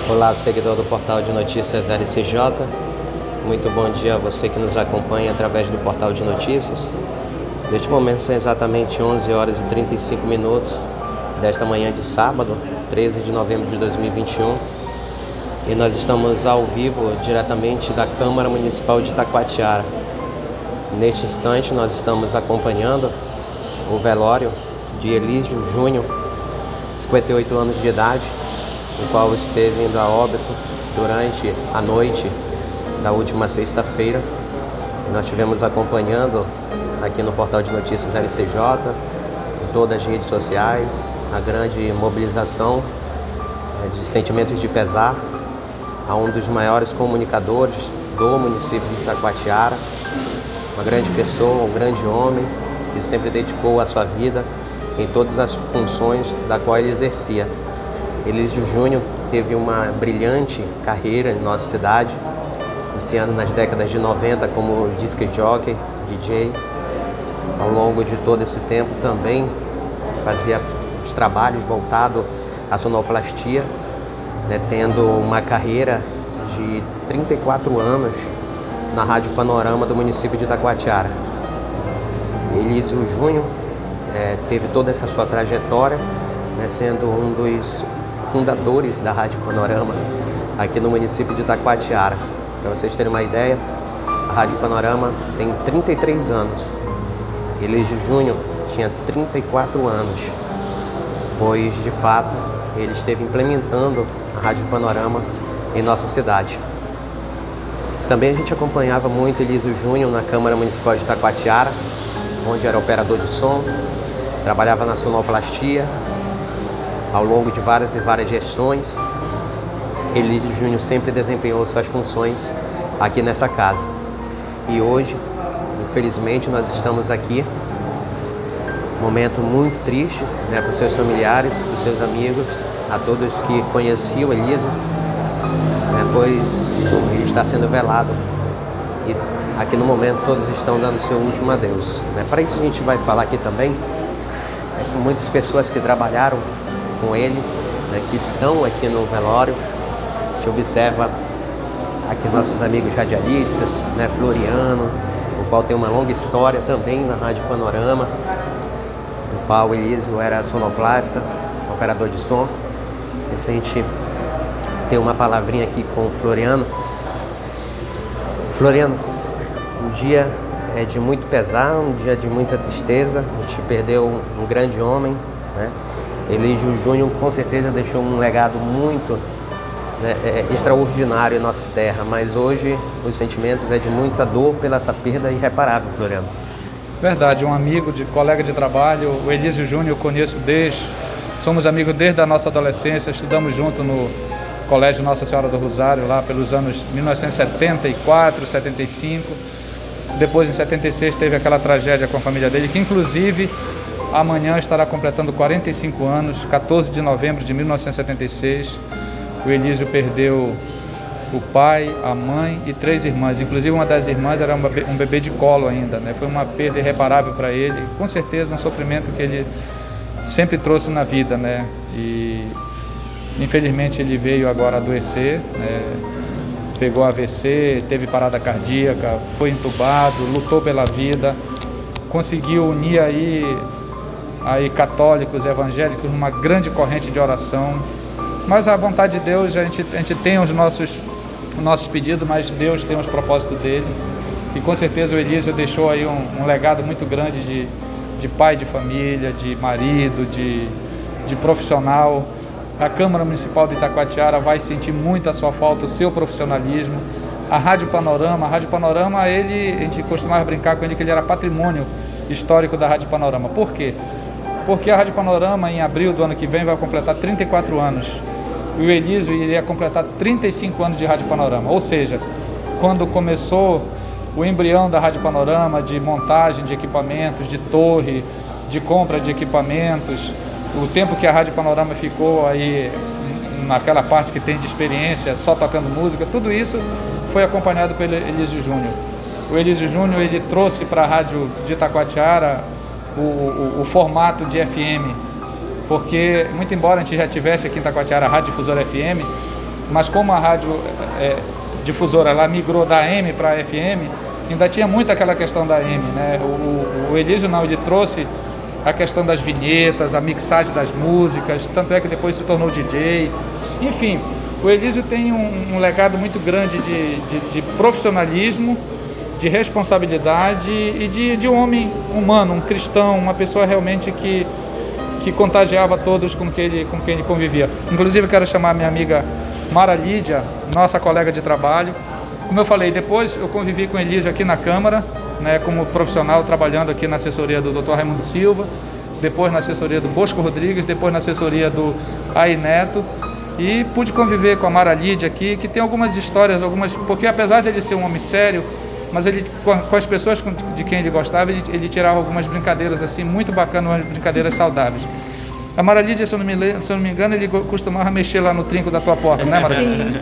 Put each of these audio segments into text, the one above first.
Olá, seguidor do portal de notícias LCJ. Muito bom dia a você que nos acompanha através do portal de notícias. Neste momento são exatamente 11 horas e 35 minutos desta manhã de sábado, 13 de novembro de 2021. E nós estamos ao vivo diretamente da Câmara Municipal de Itacoatiara. Neste instante nós estamos acompanhando o velório de Elísio Júnior, 58 anos de idade, o qual esteve indo a óbito durante a noite da última sexta-feira. Nós estivemos acompanhando aqui no portal de notícias LCJ, em todas as redes sociais, a grande mobilização de sentimentos de pesar a um dos maiores comunicadores do município de Itacoatiara, uma grande pessoa, um grande homem que sempre dedicou a sua vida em todas as funções da qual ele exercia. Elísio Júnior teve uma brilhante carreira em nossa cidade, iniciando nas décadas de 90 como disc jockey, DJ. Ao longo de todo esse tempo também fazia os trabalhos voltados à sonoplastia, tendo uma carreira de 34 anos na Rádio Panorama do município de Itacoatiara. Elísio Júnior teve toda essa sua trajetória, sendo um dos fundadores da Rádio Panorama aqui no município de Itacoatiara. Para vocês terem uma ideia, a Rádio Panorama tem 33 anos. Elísio Júnior tinha 34 anos, pois de fato ele esteve implementando a Rádio Panorama em nossa cidade. Também a gente acompanhava muito Elísio Júnior na Câmara Municipal de Itacoatiara, onde era operador de som, trabalhava na sonoplastia. Ao longo de várias e várias gestões, Elísio Júnior sempre desempenhou suas funções aqui nessa casa. E hoje, infelizmente, nós estamos aqui, um momento muito triste, para os seus familiares, para os seus amigos, a todos que conheciam Elísio, pois ele está sendo velado. E aqui no momento todos estão dando seu último adeus. Para isso a gente vai falar aqui também com muitas pessoas que trabalharam com ele, que estão aqui no velório. A gente observa aqui nossos amigos radialistas, Floriano, o qual tem uma longa história também na Rádio Panorama, no qual Elísio era sonoplasta, operador de som. E se a gente tem uma palavrinha aqui com o Floriano. Floriano, um dia de muito pesar, um dia de muita tristeza. A gente perdeu um grande homem, Elísio Júnior com certeza deixou um legado muito extraordinário em nossa terra, mas hoje os sentimentos de muita dor pela essa perda irreparável, Floriano. Verdade, um amigo, colega de trabalho, o Elísio Júnior eu conheço somos amigos desde a nossa adolescência, estudamos junto no Colégio Nossa Senhora do Rosário, lá pelos anos 1974, 75. Depois, em 76, teve aquela tragédia com a família dele, que inclusive amanhã estará completando 45 anos, 14 de novembro de 1976. O Elísio perdeu o pai, a mãe e 3 irmãs. Inclusive, uma das irmãs era um bebê de colo ainda. Foi uma perda irreparável para ele. Com certeza, um sofrimento que ele sempre trouxe na vida. E, infelizmente, ele veio agora adoecer. Pegou AVC, teve parada cardíaca, foi entubado, lutou pela vida. Conseguiu unir aí católicos, evangélicos, numa grande corrente de oração. Mas a vontade de Deus, a gente tem os nossos pedidos, mas Deus tem os propósitos dele. E com certeza o Elísio deixou aí um legado muito grande de pai de família, de marido, de profissional. A Câmara Municipal de Itacoatiara vai sentir muito a sua falta, o seu profissionalismo. A Rádio Panorama, a gente costumava brincar com ele que ele era patrimônio histórico da Rádio Panorama. Por quê? Porque a Rádio Panorama, em abril do ano que vem, vai completar 34 anos. E o Elísio iria completar 35 anos de Rádio Panorama. Ou seja, quando começou o embrião da Rádio Panorama, de montagem de equipamentos, de torre, de compra de equipamentos, o tempo que a Rádio Panorama ficou aí naquela parte que tem de experiência, só tocando música, tudo isso foi acompanhado pelo Elísio Júnior. O Elísio Júnior, ele trouxe para a Rádio de Itacoatiara o formato de FM, porque, muito embora a gente já tivesse aqui em Itacoatiara a Rádio Difusora FM, mas como a rádio difusora ela migrou da AM para a FM, ainda tinha muito aquela questão da AM, né? O Elísio não, ele trouxe a questão das vinhetas, a mixagem das músicas, tanto é que depois se tornou DJ. Enfim, o Elísio tem um legado muito grande de profissionalismo, de responsabilidade e de um homem humano, um cristão, uma pessoa realmente que contagiava todos com quem ele convivia. Inclusive, eu quero chamar a minha amiga Mara Lídia, nossa colega de trabalho. Como eu falei, depois eu convivi com o Elísio aqui na Câmara, né, como profissional, trabalhando aqui na assessoria do Dr. Raimundo Silva, depois na assessoria do Bosco Rodrigues, depois na assessoria do Ai Neto, e pude conviver com a Mara Lídia aqui, que tem algumas histórias, porque apesar dele ser um homem sério, mas ele, com as pessoas de quem ele gostava, ele tirava algumas brincadeiras assim, muito bacanas, umas brincadeiras saudáveis. A Mara Lídia, se eu não me engano, ele costumava mexer lá no trinco da tua porta, né, Mara? Sim,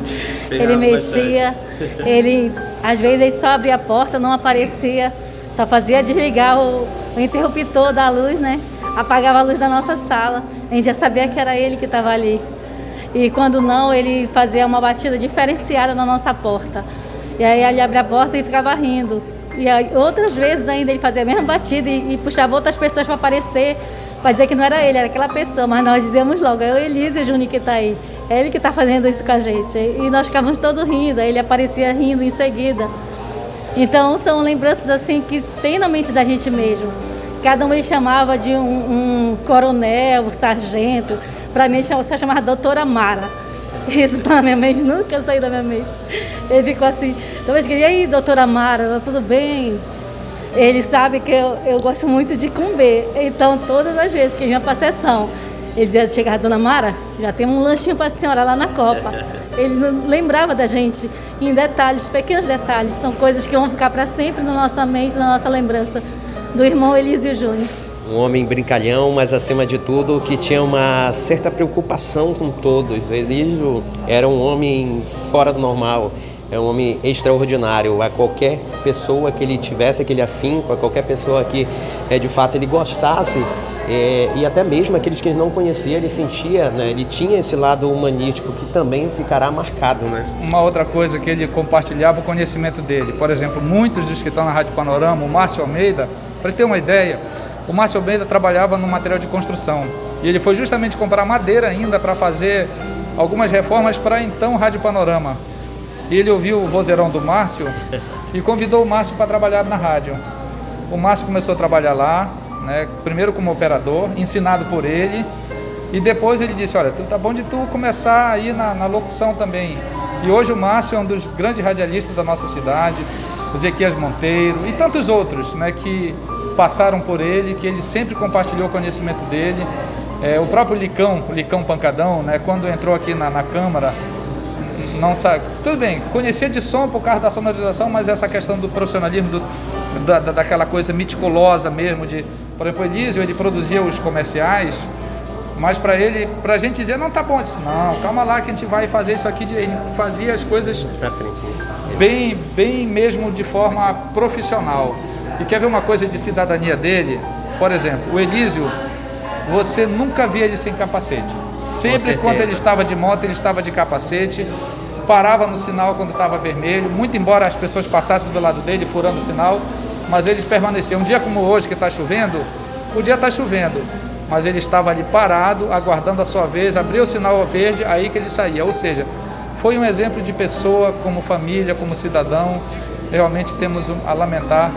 ele mexia, às vezes ele só abria a porta, não aparecia, só fazia desligar o interruptor da luz, né? Apagava a luz da nossa sala, a gente já sabia que era ele que estava ali. E quando não, ele fazia uma batida diferenciada na nossa porta. E aí ele abria a porta e ficava rindo. E aí, outras vezes ainda ele fazia a mesma batida e puxava outras pessoas para aparecer, para dizer que não era ele, era aquela pessoa. Mas nós dizíamos logo, é o Elísio e o Júnior que está aí. É ele que está fazendo isso com a gente. E nós ficávamos todos rindo, aí ele aparecia rindo em seguida. Então são lembranças assim que tem na mente da gente mesmo. Cada um ele chamava de um coronel, um sargento. Para mim se chamava doutora Mara. Isso está na minha mente, nunca saiu da minha mente. Ele ficou assim, talvez que, e aí, doutora Mara, tudo bem? Ele sabe que eu gosto muito de comer, então todas as vezes que vinha para a sessão, ele dizia, chegava, dona Mara, já tem um lanchinho para a senhora lá na Copa. Ele lembrava da gente em detalhes, pequenos detalhes, são coisas que vão ficar para sempre na nossa mente, na nossa lembrança do irmão Elísio Júnior. Um homem brincalhão, mas acima de tudo que tinha uma certa preocupação com todos. Elísio era um homem fora do normal, é um homem extraordinário. A qualquer pessoa que ele tivesse aquele afinco, a qualquer pessoa que de fato ele gostasse, e até mesmo aqueles que ele não conhecia, ele sentia, né, ele tinha esse lado humanístico que também ficará marcado, né? Uma outra coisa que ele compartilhava o conhecimento dele, por exemplo, muitos dos que estão na Rádio Panorama, o Márcio Almeida, para ter uma ideia, o Márcio Almeida trabalhava no material de construção e ele foi justamente comprar madeira ainda para fazer algumas reformas para então Rádio Panorama. E ele ouviu o vozeirão do Márcio e convidou o Márcio para trabalhar na rádio. O Márcio começou a trabalhar lá, né, primeiro como operador, ensinado por ele, e depois ele disse, olha, tá bom de tu começar aí na locução também. E hoje o Márcio é um dos grandes radialistas da nossa cidade, o Zequias Monteiro e tantos outros, né, que passaram por ele, que ele sempre compartilhou o conhecimento dele. O próprio Licão Pancadão, né, quando entrou aqui na Câmara, não sabe, tudo bem, conhecia de som por causa da sonorização, mas essa questão do profissionalismo, daquela coisa meticulosa mesmo, por exemplo, o Elísio, ele produzia os comerciais, mas para ele, pra gente dizer, não, tá bom, eu disse, não, calma lá que a gente vai fazer isso aqui, ele fazia as coisas bem mesmo de forma profissional. E quer ver uma coisa de cidadania dele? Por exemplo, o Elísio, você nunca via ele sem capacete. Sempre quando ele estava de moto, ele estava de capacete, parava no sinal quando estava vermelho, muito embora as pessoas passassem do lado dele, furando o sinal, mas eles permaneciam. Um dia como hoje, que está chovendo, podia estar chovendo, mas ele estava ali parado, aguardando a sua vez, abria o sinal verde, aí que ele saía. Ou seja, foi um exemplo de pessoa, como família, como cidadão. Realmente temos a lamentar,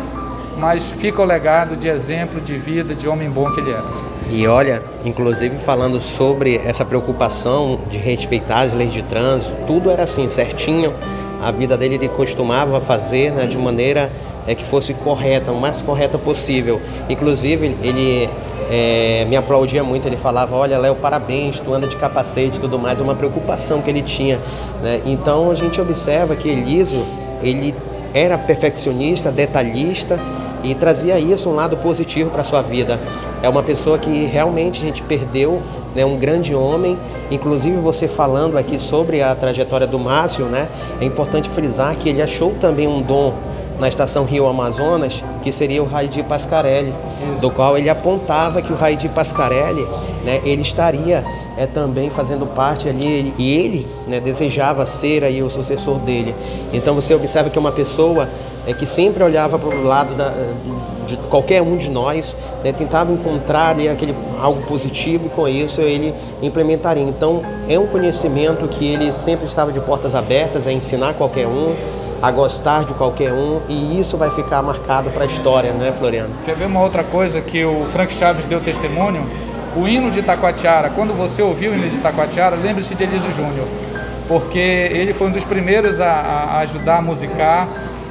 mas fica o legado de exemplo, de vida, de homem bom que ele era. E olha, inclusive falando sobre essa preocupação de respeitar as leis de trânsito, tudo era assim, certinho. A vida dele ele costumava fazer, né, de maneira que fosse correta, o mais correta possível. Inclusive, ele me aplaudia muito, ele falava, olha, Léo, parabéns, tu anda de capacete e tudo mais, é uma preocupação que ele tinha, né? Então a gente observa que Elísio, ele era perfeccionista, detalhista, e trazia isso, um lado positivo para a sua vida. É uma pessoa que realmente a gente perdeu, né, um grande homem. Inclusive você falando aqui sobre a trajetória do Márcio, né, é importante frisar que ele achou também um dom na estação Rio Amazonas, que seria o Raidi Pascarelli, do qual ele apontava que o Raidi Pascarelli né, ele estaria também fazendo parte ali, e ele, né, desejava ser aí o sucessor dele. Então você observa que é uma pessoa que sempre olhava para o lado de qualquer um de nós, né, tentava encontrar ali algo positivo, e com isso ele implementaria. Então é um conhecimento que ele sempre estava de portas abertas a ensinar qualquer um, a gostar de qualquer um, e isso vai ficar marcado para a história, né, Floriano? Quer ver uma outra coisa que o Frank Chaves deu testemunho? O hino de Itacoatiara, quando você ouviu o hino de Itacoatiara, lembre-se de Elísio Júnior, porque ele foi um dos primeiros a ajudar a musicar,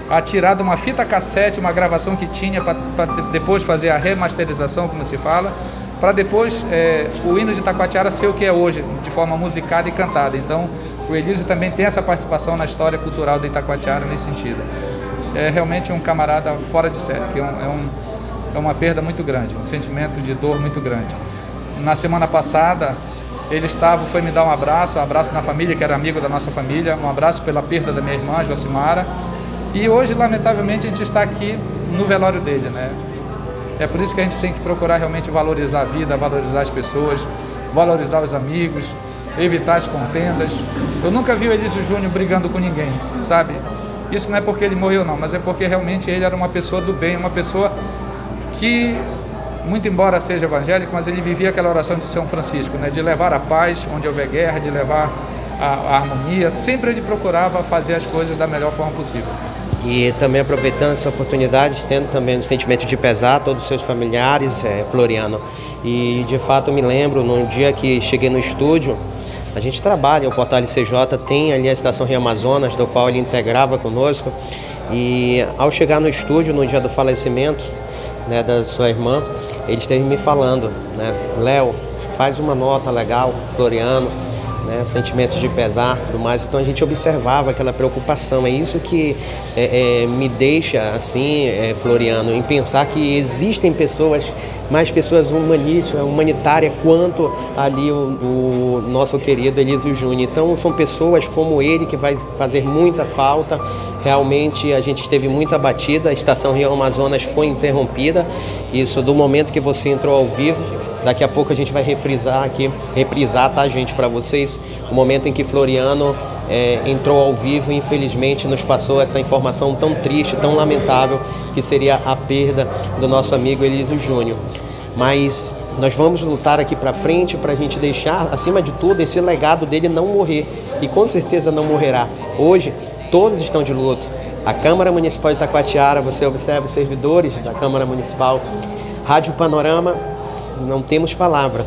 a tirar de uma fita cassete uma gravação que tinha para depois fazer a remasterização, como se fala, para depois o hino de Itacoatiara ser o que é hoje, de forma musicada e cantada. Então o Elísio também tem essa participação na história cultural de Itacoatiara nesse sentido. É realmente um camarada fora de série, que é uma perda muito grande, um sentimento de dor muito grande. Na semana passada, ele foi me dar um abraço na família, que era amigo da nossa família, um abraço pela perda da minha irmã, Josimara. E hoje, lamentavelmente, a gente está aqui no velório dele, né? É por isso que a gente tem que procurar realmente valorizar a vida, valorizar as pessoas, valorizar os amigos, evitar as contendas. Eu nunca vi o Elísio Júnior brigando com ninguém, sabe? Isso não é porque ele morreu, não, mas é porque realmente ele era uma pessoa do bem, uma pessoa que, muito embora seja evangélico, mas ele vivia aquela oração de São Francisco, né? De levar a paz onde houver guerra, de levar a harmonia. Sempre ele procurava fazer as coisas da melhor forma possível. E também aproveitando essa oportunidade, estendo também o sentimento de pesar a todos os seus familiares, Floriano. E de fato eu me lembro, no dia que cheguei no estúdio, a gente trabalha, o Portal LCJ tem ali a Estação Rio Amazonas, do qual ele integrava conosco. E ao chegar no estúdio, no dia do falecimento, né, da sua irmã, ele esteve me falando, né, Léo, faz uma nota legal, Floriano, né, sentimentos de pesar, tudo mais. Então a gente observava aquela preocupação. É isso que me deixa assim, Floriano, em pensar que existem pessoas, mais pessoas humanitárias quanto ali o nosso querido Elísio Júnior. Então são pessoas como ele que vai fazer muita falta. Realmente a gente esteve muito abatida, a Estação Rio Amazonas foi interrompida, isso do momento que você entrou ao vivo. Daqui a pouco a gente vai reprisar, tá, gente, para vocês, o momento em que Floriano entrou ao vivo e infelizmente nos passou essa informação tão triste, tão lamentável, que seria a perda do nosso amigo Elísio Júnior. Mas nós vamos lutar aqui para frente para a gente deixar, acima de tudo, esse legado dele não morrer, e com certeza não morrerá. Hoje, todos estão de luto. A Câmara Municipal de Itacoatiara, você observa os servidores da Câmara Municipal, Rádio Panorama, não temos palavra,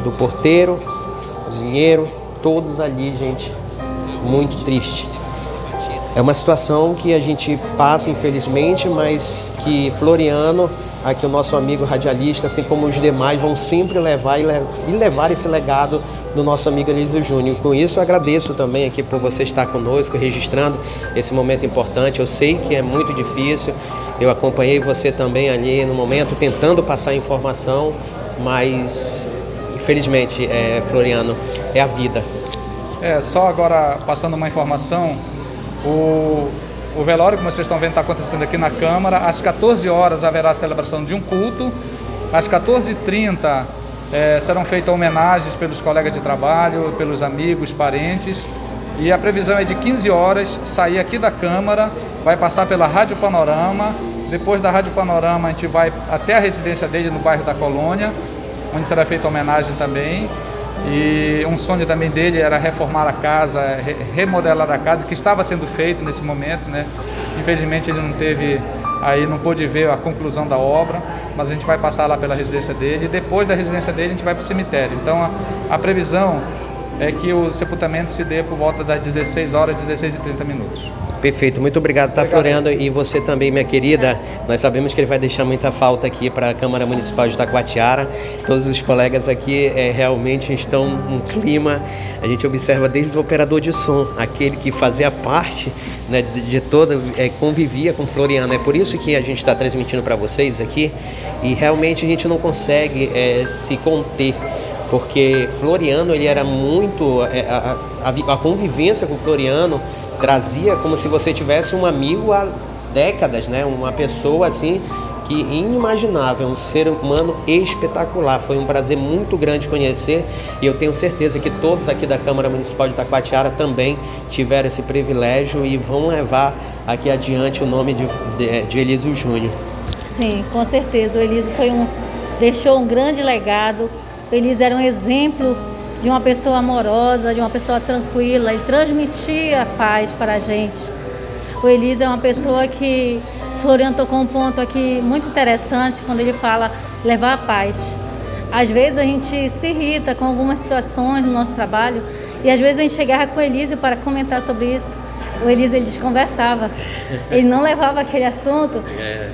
do porteiro, cozinheiro, todos ali, gente, muito triste. É uma situação que a gente passa, infelizmente, mas que Floriano, aqui o nosso amigo radialista, assim como os demais, vão sempre levar e levar esse legado do nosso amigo Elísio Júnior. Com isso, eu agradeço também aqui por você estar conosco, registrando esse momento importante. Eu sei que é muito difícil, eu acompanhei você também ali no momento, tentando passar informação, mas infelizmente, Floriano, é a vida. Só agora passando uma informação, o velório, como vocês estão vendo, está acontecendo aqui na Câmara. Às 14 horas haverá a celebração de um culto. Às 14h30 serão feitas homenagens pelos colegas de trabalho, pelos amigos, parentes. E a previsão é de 15 horas sair aqui da Câmara, vai passar pela Rádio Panorama. Depois da Rádio Panorama a gente vai até a residência dele no bairro da Colônia, onde será feita homenagem também. E um sonho também dele era reformar a casa, remodelar a casa, que estava sendo feito nesse momento, né? Infelizmente ele não pôde ver a conclusão da obra, mas a gente vai passar lá pela residência dele e depois da residência dele a gente vai para o cemitério. Então a previsão é que o sepultamento se dê por volta das 16 horas, 16h30. Perfeito, muito obrigado, tá, Floriano? E você também, minha querida, nós sabemos que ele vai deixar muita falta aqui para a Câmara Municipal de Itacoatiara. Todos os colegas aqui realmente estão num clima, a gente observa desde o operador de som, aquele que fazia parte, né, de toda, convivia com Floriano. É por isso que a gente está transmitindo para vocês aqui e realmente a gente não consegue se conter. Porque Floriano, ele era muito, a convivência com Floriano trazia como se você tivesse um amigo há décadas, né? Uma pessoa assim que inimaginável, um ser humano espetacular. Foi um prazer muito grande conhecer e eu tenho certeza que todos aqui da Câmara Municipal de Itacoatiara também tiveram esse privilégio e vão levar aqui adiante o nome de Elísio Júnior. Sim, com certeza. O Elísio deixou um grande legado. O Elísio era um exemplo de uma pessoa amorosa, de uma pessoa tranquila. Ele transmitia a paz para a gente. O Elísio é uma pessoa que Floriano tocou um ponto aqui muito interessante quando ele fala levar a paz. Às vezes a gente se irrita com algumas situações no nosso trabalho e às vezes a gente chegava com o Elísio para comentar sobre isso. O Elísio, ele desconversava. Ele não levava aquele assunto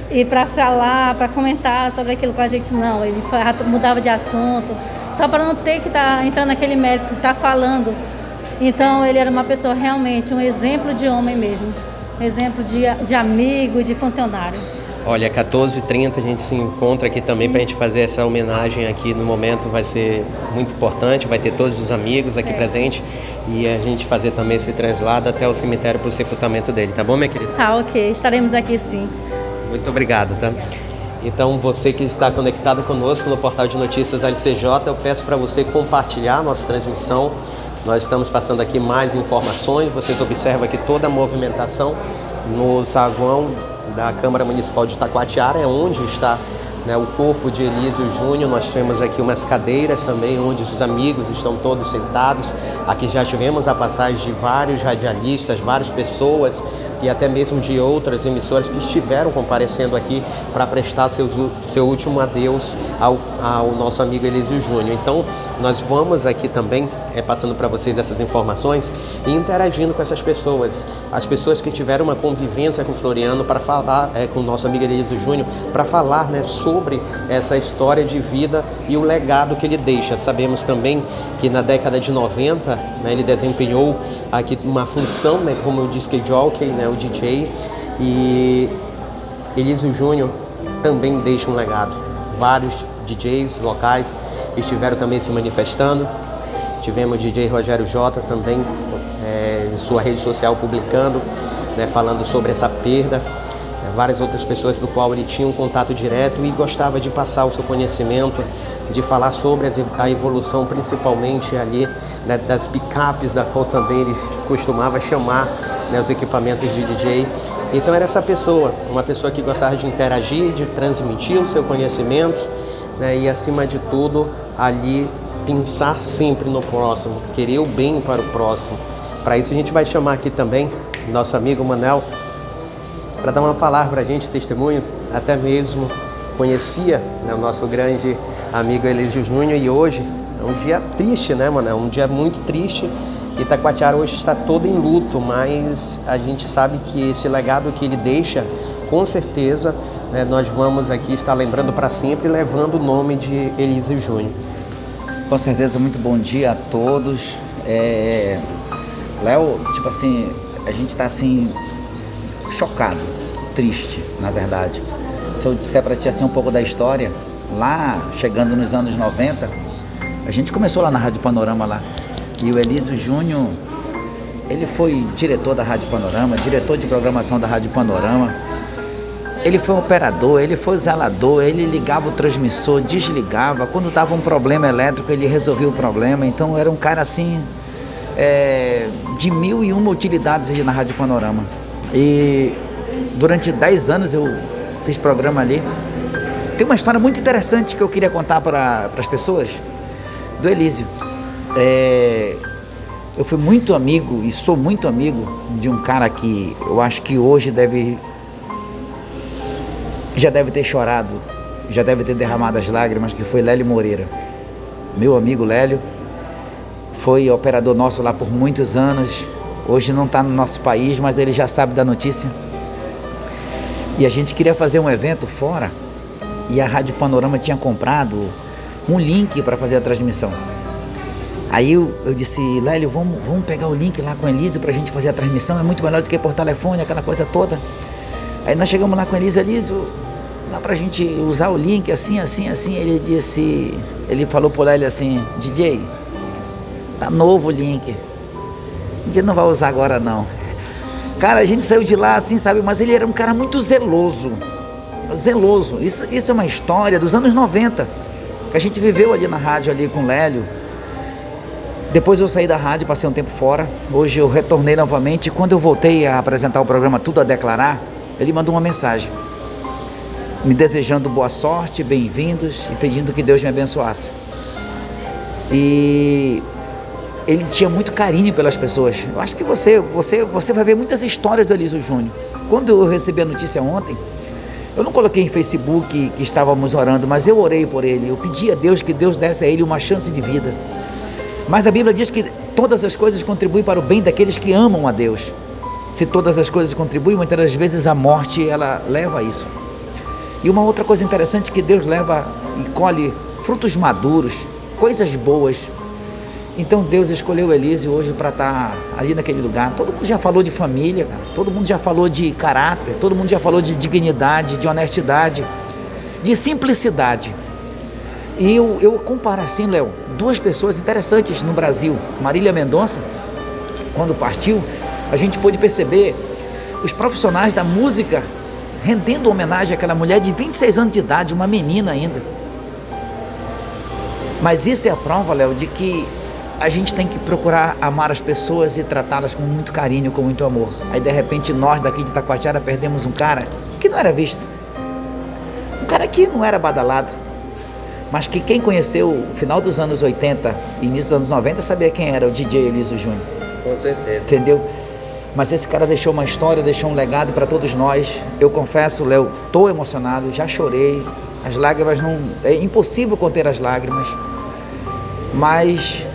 e para falar, para comentar sobre aquilo com a gente, não. Ele mudava de assunto, só para não ter que estar entrando naquele mérito, estar falando. Então ele era uma pessoa realmente, um exemplo de homem mesmo. Um exemplo de amigo e de funcionário. Olha, 14h30 a gente se encontra aqui também para a gente fazer essa homenagem aqui no momento, vai ser muito importante, vai ter todos os amigos aqui presentes e a gente fazer também esse translado até o cemitério para o sepultamento dele, tá bom, minha querida? Tá, ok, estaremos aqui sim. Muito obrigado, tá? Então, você que está conectado conosco no portal de notícias LCJ, eu peço para você compartilhar a nossa transmissão. Nós estamos passando aqui mais informações, vocês observam aqui toda a movimentação no saguão da Câmara Municipal de Itacoatiara, é onde está, né, o corpo de Elísio Júnior. Nós temos aqui umas cadeiras também, onde os amigos estão todos sentados. Aqui já tivemos a passagem de vários radialistas, várias pessoas e até mesmo de outras emissoras que estiveram comparecendo aqui para prestar seu último adeus ao nosso amigo Elísio Júnior. Então, nós vamos aqui também passando para vocês essas informações e interagindo com essas pessoas, as pessoas que tiveram uma convivência com o Floriano, para falar com o nosso amigo Elísio Júnior, para falar, né, sobre essa história de vida e o legado que ele deixa. Sabemos também que na década de 90, né, ele desempenhou aqui uma função, né, como o disc jockey, né, o DJ, e Elísio Júnior também deixa um legado. Vários DJs locais estiveram também se manifestando. Tivemos o DJ Rogério J também em sua rede social publicando, né, falando sobre essa perda. Várias outras pessoas do qual ele tinha um contato direto e gostava de passar o seu conhecimento, de falar sobre a evolução, principalmente ali, né, das picapes, da qual também ele costumava chamar, né, os equipamentos de DJ. Então era essa pessoa, uma pessoa que gostava de interagir, de transmitir o seu conhecimento, né, e acima de tudo ali pensar sempre no próximo, querer o bem para o próximo. Para isso a gente vai chamar aqui também nosso amigo Manel para dar uma palavra para a gente, testemunho. Até mesmo conhecia, né, o nosso grande amigo Elísio Júnior, e hoje é um dia triste, né, Manel? Um dia muito triste. Itacoatiara hoje está todo em luto, mas a gente sabe que esse legado que ele deixa, com certeza, né, nós vamos aqui estar lembrando para sempre, levando o nome de Elísio Júnior. Com certeza, muito bom dia a todos. Léo, tipo assim, a gente está assim, chocado, triste, na verdade. Se eu disser para ti assim um pouco da história, lá, chegando nos anos 90, a gente começou lá na Rádio Panorama lá. E o Elísio Júnior, ele foi diretor da Rádio Panorama, diretor de programação da Rádio Panorama. Ele foi operador, ele foi zelador, ele ligava o transmissor, desligava. Quando dava um problema elétrico, ele resolvia o problema. Então era um cara assim, de 1001 utilidades ali na Rádio Panorama. E durante 10 anos eu fiz programa ali. Tem uma história muito interessante que eu queria contar para as pessoas do Elísio. Eu fui muito amigo e sou muito amigo de um cara que eu acho que hoje já deve ter chorado, já deve ter derramado as lágrimas, que foi Lélio Moreira. Meu amigo Lélio foi operador nosso lá por muitos anos. Hoje não está no nosso país, mas ele já sabe da notícia. E a gente queria fazer um evento fora e a Rádio Panorama tinha comprado um link para fazer a transmissão. Aí eu disse, Lélio, vamos pegar o link lá com o Elísio para a gente fazer a transmissão, é muito melhor do que por telefone, aquela coisa toda. Aí nós chegamos lá com o Elísio, dá pra gente usar o link assim. Ele falou pro Lélio assim, DJ, tá novo o link, a gente não vai usar agora não. Cara, a gente saiu de lá assim, sabe, mas ele era um cara muito zeloso, zeloso. Isso é uma história dos anos 90, que a gente viveu ali na rádio, ali com o Lélio. Depois eu saí da rádio, passei um tempo fora. Hoje eu retornei novamente. E quando eu voltei a apresentar o programa Tudo a Declarar, ele mandou uma mensagem me desejando boa sorte, bem-vindos e pedindo que Deus me abençoasse. E ele tinha muito carinho pelas pessoas. Eu acho que você vai ver muitas histórias do Elísio Júnior. Quando eu recebi a notícia ontem, eu não coloquei em Facebook que estávamos orando, mas eu orei por ele. Eu pedi a Deus que Deus desse a ele uma chance de vida. Mas a Bíblia diz que todas as coisas contribuem para o bem daqueles que amam a Deus. Se todas as coisas contribuem, muitas das vezes a morte, ela leva a isso. E uma outra coisa interessante é que Deus leva e colhe frutos maduros, coisas boas. Então Deus escolheu o Elísio hoje para estar ali naquele lugar. Todo mundo já falou de família, cara. Todo mundo já falou de caráter, todo mundo já falou de dignidade, de honestidade, de simplicidade. E eu comparo assim, Léo, duas pessoas interessantes no Brasil. Marília Mendonça, quando partiu, a gente pôde perceber os profissionais da música rendendo homenagem àquela mulher de 26 anos de idade, uma menina ainda. Mas isso é a prova, Léo, de que a gente tem que procurar amar as pessoas e tratá-las com muito carinho, com muito amor. Aí de repente nós daqui de Itacoatiara perdemos um cara que não era visto, um cara que não era badalado, mas que quem conheceu o final dos anos 80 e início dos anos 90 sabia quem era o DJ Elísio Júnior. Com certeza. Entendeu? Mas esse cara deixou uma história, deixou um legado para todos nós. Eu confesso, Léo, estou emocionado, já chorei. As lágrimas não... É impossível conter as lágrimas. Mas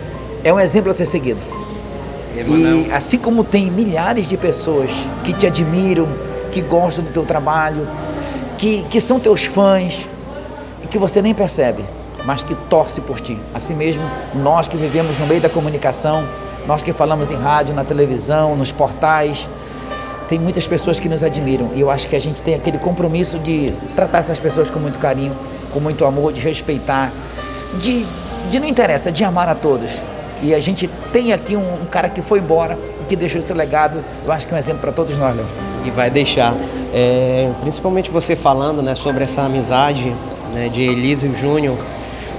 é um exemplo a ser seguido. E assim como tem milhares de pessoas que te admiram, que gostam do teu trabalho, que são teus fãs, e que você nem percebe, mas que torce por ti. Assim mesmo, nós que vivemos no meio da comunicação, nós que falamos em rádio, na televisão, nos portais, tem muitas pessoas que nos admiram. E eu acho que a gente tem aquele compromisso de tratar essas pessoas com muito carinho, com muito amor, de respeitar, de não interessa, de amar a todos. E a gente tem aqui um cara que foi embora e que deixou esse legado. Eu acho que é um exemplo para todos nós, Léo. E vai deixar, principalmente você falando, né, sobre essa amizade, né, de Elísio Júnior,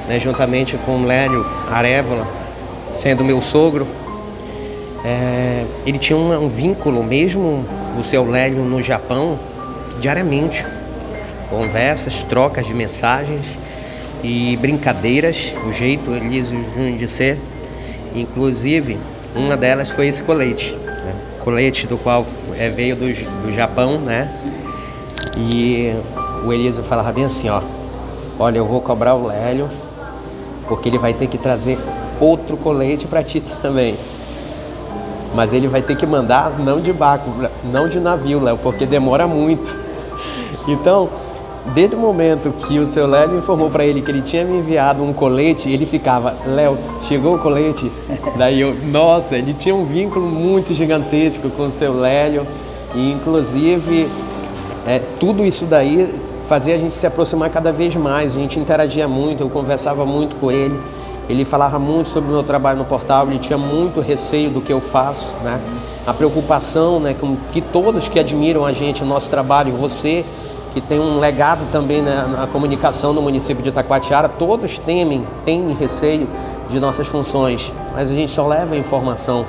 né, juntamente com Lélio Arévola, sendo meu sogro. Ele tinha um vínculo, mesmo o seu Lélio no Japão, diariamente. Conversas, trocas de mensagens e brincadeiras, o jeito Elísio Júnior de ser. Inclusive, uma delas foi esse colete, né? Colete do qual veio do Japão, né? E o Elísio falava bem assim, ó: olha, eu vou cobrar o Lélio, porque ele vai ter que trazer outro colete para ti também. Mas ele vai ter que mandar não de barco, não de navio, Léo, porque demora muito. Então, desde o momento que o seu Lélio informou para ele que ele tinha me enviado um colete, ele ficava: Léo, chegou o colete? Daí nossa, ele tinha um vínculo muito gigantesco com o seu Lélio. E inclusive, tudo isso daí fazia a gente se aproximar cada vez mais. A gente interagia muito, eu conversava muito com ele. Ele falava muito sobre o meu trabalho no portal, ele tinha muito receio do que eu faço, né? A preocupação, né, com que todos que admiram a gente, o nosso trabalho, você que tem um legado também, né, na comunicação no município de Itacoatiara, todos têm receio de nossas funções, mas a gente só leva a informação.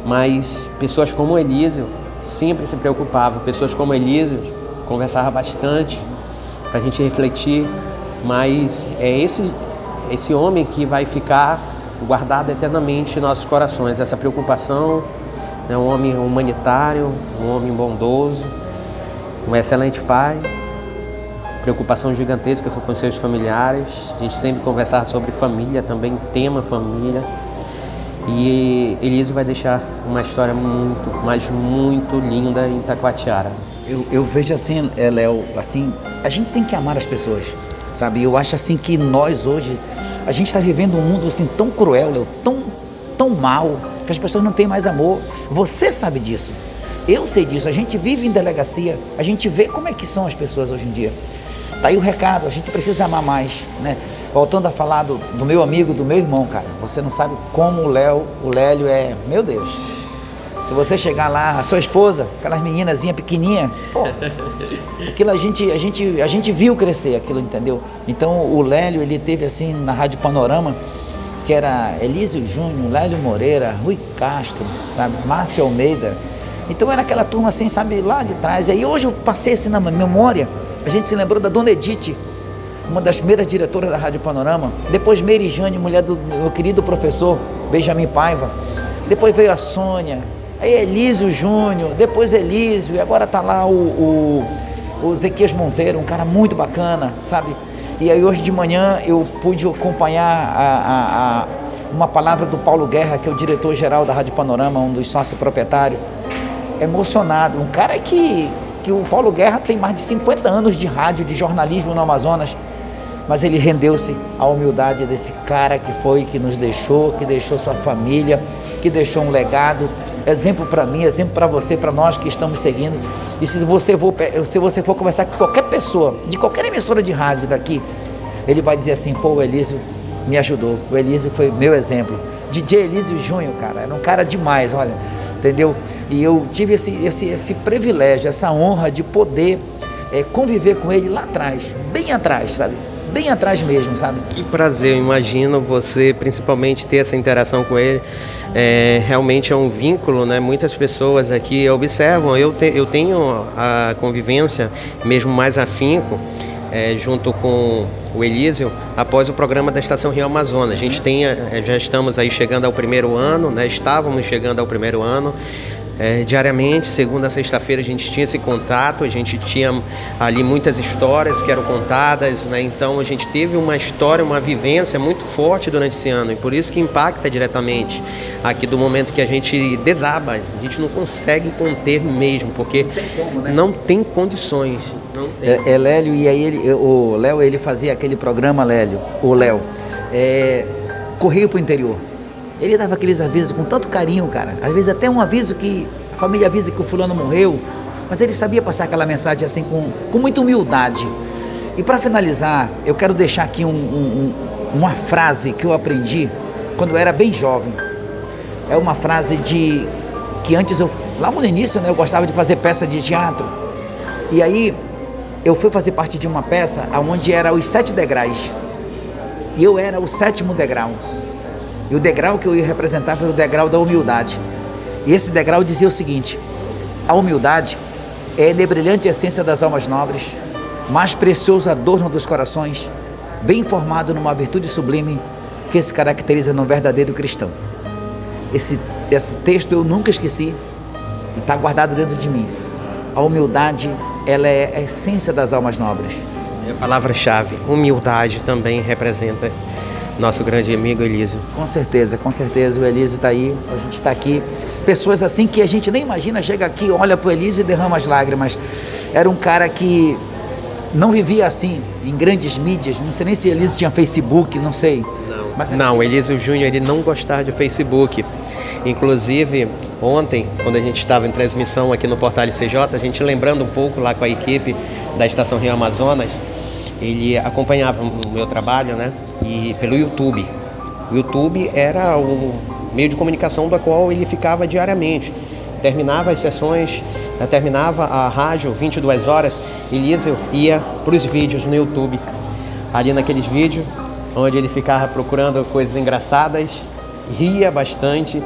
Mas pessoas como o Elísio sempre se preocupavam, pessoas como o Elísio conversavam bastante para a gente refletir, mas é esse homem que vai ficar guardado eternamente em nossos corações, essa preocupação, né, um homem humanitário, um homem bondoso, um excelente pai, preocupação gigantesca com seus familiares. A gente sempre conversava sobre família também, tema família. E Elísio vai deixar uma história muito, mas muito linda em Itacoatiara. Eu vejo assim, Léo, assim, a gente tem que amar as pessoas, sabe? Eu acho assim que nós hoje, a gente está vivendo um mundo assim tão cruel, Léo, tão mal, que as pessoas não têm mais amor. Você sabe disso. Eu sei disso, a gente vive em delegacia, a gente vê como é que são as pessoas hoje em dia. Tá aí o recado, a gente precisa amar mais, né? Voltando a falar do meu amigo, do meu irmão, cara, você não sabe como o Lélio é, meu Deus, Se você chegar lá, a sua esposa, aquelas meninazinhas pequenininhas, pô, aquilo a gente viu crescer aquilo, entendeu? Então o Lélio, ele teve assim na Rádio Panorama, que era Elísio Júnior, Lélio Moreira, Rui Castro, sabe? Márcio Almeida. Então era aquela turma assim, sabe, lá de trás. Aí hoje eu passei assim na memória, a gente se lembrou da Dona Edith, uma das primeiras diretoras da Rádio Panorama. Depois Meire Jane, mulher do meu querido professor Benjamin Paiva. Depois veio a Sônia, aí Elísio Júnior, depois Elísio, e agora tá lá o Zequias Monteiro, um cara muito bacana, sabe? E aí hoje de manhã eu pude acompanhar uma palavra do Paulo Guerra, que é o diretor-geral da Rádio Panorama, um dos sócios proprietários, emocionado. Um cara que o Paulo Guerra tem mais de 50 anos de rádio, de jornalismo no Amazonas, mas ele rendeu-se à humildade desse cara que nos deixou, que deixou sua família, que deixou um legado, exemplo para mim, exemplo para você, para nós que estamos seguindo. E se você for conversar com qualquer pessoa, de qualquer emissora de rádio daqui, ele vai dizer assim, pô, o Elísio me ajudou, o Elísio foi meu exemplo. DJ Elísio Júnior, cara, era um cara demais, olha, entendeu? E eu tive esse privilégio, essa honra de poder conviver com ele lá atrás, bem atrás, sabe? Bem atrás mesmo, sabe? Que prazer, eu imagino você principalmente ter essa interação com ele. Realmente é um vínculo, né? Muitas pessoas aqui observam, eu tenho a convivência mesmo mais afinco, junto com o Elísio, após o programa da Estação Rio Amazonas. A gente já estamos aí chegando ao primeiro ano, né? Estávamos chegando ao primeiro ano. Diariamente, segunda a sexta-feira, a gente tinha esse contato, a gente tinha ali muitas histórias que eram contadas, né? Então a gente teve uma história, uma vivência muito forte durante esse ano, e por isso que impacta diretamente aqui do momento que a gente desaba, a gente não consegue conter mesmo, porque não tem como, né? Não tem condições. Não tem. Lélio, e aí o Léo, ele fazia aquele programa, Léo, Correio pro Interior. Ele dava aqueles avisos com tanto carinho, cara. Às vezes até um aviso que a família avisa que o fulano morreu, mas ele sabia passar aquela mensagem assim com muita humildade. E para finalizar, eu quero deixar aqui uma frase que eu aprendi quando eu era bem jovem. É uma frase que antes lá no início, né, eu gostava de fazer peça de teatro. E aí eu fui fazer parte de uma peça onde era os 7 degraus. E eu era o 7º degrau. E o degrau que eu ia representar foi o degrau da humildade. E esse degrau dizia o seguinte: a humildade é a brilhante essência das almas nobres, mais precioso adorno dos corações, bem formado numa virtude sublime que se caracteriza no verdadeiro cristão. Esse texto eu nunca esqueci e está guardado dentro de mim. A humildade, ela é a essência das almas nobres. A palavra-chave, humildade, também representa nosso grande amigo Elísio. Com certeza, o Elísio está aí, a gente está aqui. Pessoas assim que a gente nem imagina, chega aqui, olha para o Elísio e derrama as lágrimas. Era um cara que não vivia assim, em grandes mídias, não sei nem se Elísio tinha Facebook, não sei. Não, o Elísio Júnior, ele não gostava de Facebook. Inclusive, ontem, quando a gente estava em transmissão aqui no Portal CJ, a gente lembrando um pouco lá com a equipe da Estação Rio Amazonas, ele acompanhava o meu trabalho, né? E pelo YouTube. O YouTube era o meio de comunicação do qual ele ficava diariamente. Terminava as sessões, terminava a rádio, 22 horas, Elísio ia para os vídeos no YouTube. Ali naqueles vídeos, onde ele ficava procurando coisas engraçadas, ria bastante,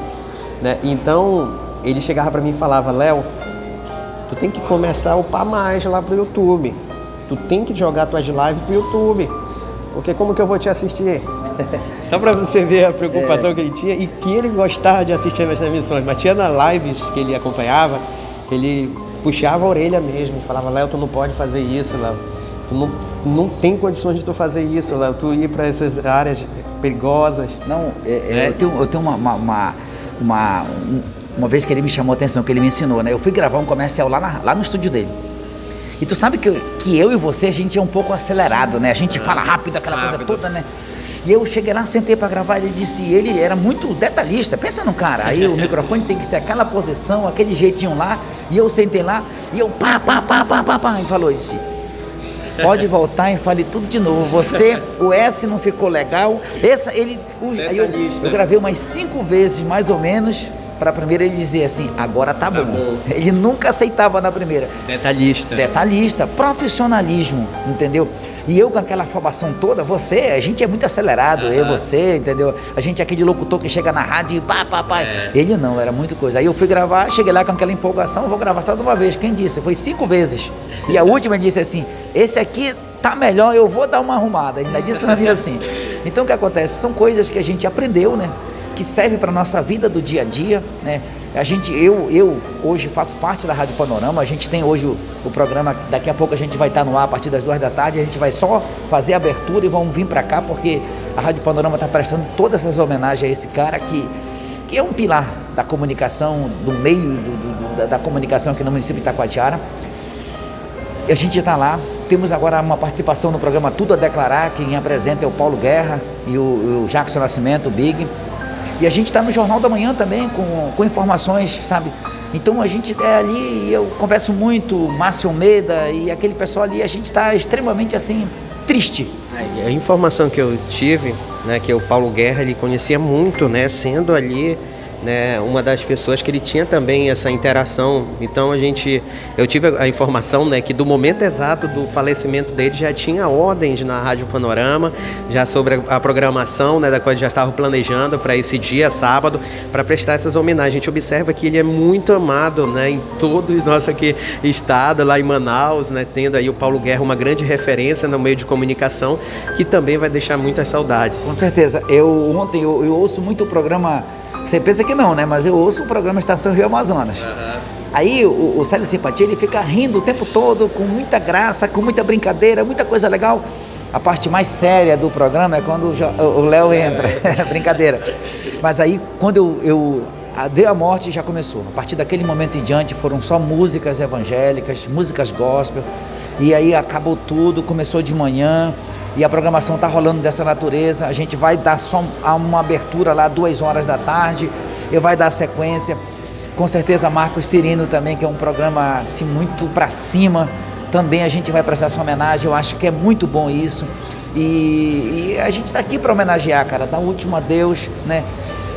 né? Então, ele chegava para mim e falava: Léo, tu tem que começar a upar mais lá pro YouTube. Tu tem que jogar tuas lives pro YouTube, porque como que eu vou te assistir? Só para você ver a preocupação que ele tinha e que ele gostava de assistir nas transmissões, mas tinha nas lives que ele acompanhava, ele puxava a orelha mesmo e falava: Léo, tu não pode fazer isso, Léo. Tu não tem condições de tu fazer isso, Léo, tu ir para essas áreas perigosas. Não, eu tenho uma vez que ele me chamou a atenção, que ele me ensinou, né? Eu fui gravar um comercial lá no estúdio dele. E tu sabe que eu e você, a gente é um pouco acelerado, né? A gente fala rápido, aquela coisa toda, né? E eu cheguei lá, sentei pra gravar, ele disse, ele era muito detalhista, pensa no cara, aí o microfone tem que ser aquela posição, aquele jeitinho lá, e eu sentei lá, e eu pá, e falou isso. Pode voltar e fale tudo de novo. Você, o S não ficou legal. Aí eu gravei umas 5 vezes, mais ou menos, para a primeira, ele dizia assim, agora tá bom. Ele nunca aceitava na primeira. Detalhista, profissionalismo, entendeu? E eu com aquela afobação toda, a gente é muito acelerado, você, entendeu? A gente é aquele locutor que chega na rádio e pá. Ele não, era muita coisa. Aí eu fui gravar, cheguei lá com aquela empolgação, vou gravar só de uma vez. Quem disse? Foi 5 vezes. E a última ele disse assim, esse aqui tá melhor, eu vou dar uma arrumada. Ele ainda disse na minha assim. Então o que acontece? São coisas que a gente aprendeu, né? Que serve para nossa vida do dia a dia, né? Eu hoje faço parte da Rádio Panorama, a gente tem hoje o programa, daqui a pouco a gente vai estar no ar a partir das 2 da tarde, a gente vai só fazer a abertura e vamos vir para cá, porque a Rádio Panorama está prestando todas essas homenagens a esse cara que é um pilar da comunicação, do meio da comunicação aqui no município de Itacoatiara. E a gente está lá, temos agora uma participação no programa Tudo a Declarar, quem apresenta é o Paulo Guerra e o Jackson Nascimento, o Big. E a gente está no Jornal da Manhã também, com informações, sabe? Então a gente é ali, eu converso muito, Márcio Almeida e aquele pessoal ali, a gente está extremamente assim, triste. A informação que eu tive, né, que o Paulo Guerra, ele conhecia muito, né, sendo ali, né, uma das pessoas que ele tinha também essa interação. Então eu tive a informação, né, que do momento exato do falecimento dele já tinha ordens na Rádio Panorama, já sobre a programação, né, da qual já estava planejando para esse dia, sábado, para prestar essas homenagens. A gente observa que ele é muito amado, né, em todo o nosso aqui estado, lá em Manaus, né, tendo aí o Paulo Guerra uma grande referência no meio de comunicação, que também vai deixar muitas saudades. Com certeza. Ontem eu ouço muito o programa. Você pensa que não, né? Mas eu ouço o programa Estação Rio Amazonas. Aí o Célio Simpatia, ele fica rindo o tempo todo, com muita graça, com muita brincadeira, muita coisa legal. A parte mais séria do programa é quando o Léo entra. Brincadeira. Mas aí, quando deu a morte, já começou. A partir daquele momento em diante, foram só músicas evangélicas, músicas gospel. E aí acabou tudo, começou de manhã. E a programação está rolando dessa natureza. A gente vai dar só uma abertura lá 2 horas da tarde e vai dar sequência. Com certeza Marcos Cirino também, que é um programa assim, muito para cima. Também a gente vai prestar essa homenagem. Eu acho que é muito bom isso. E a gente está aqui para homenagear, cara, dar o último adeus, né?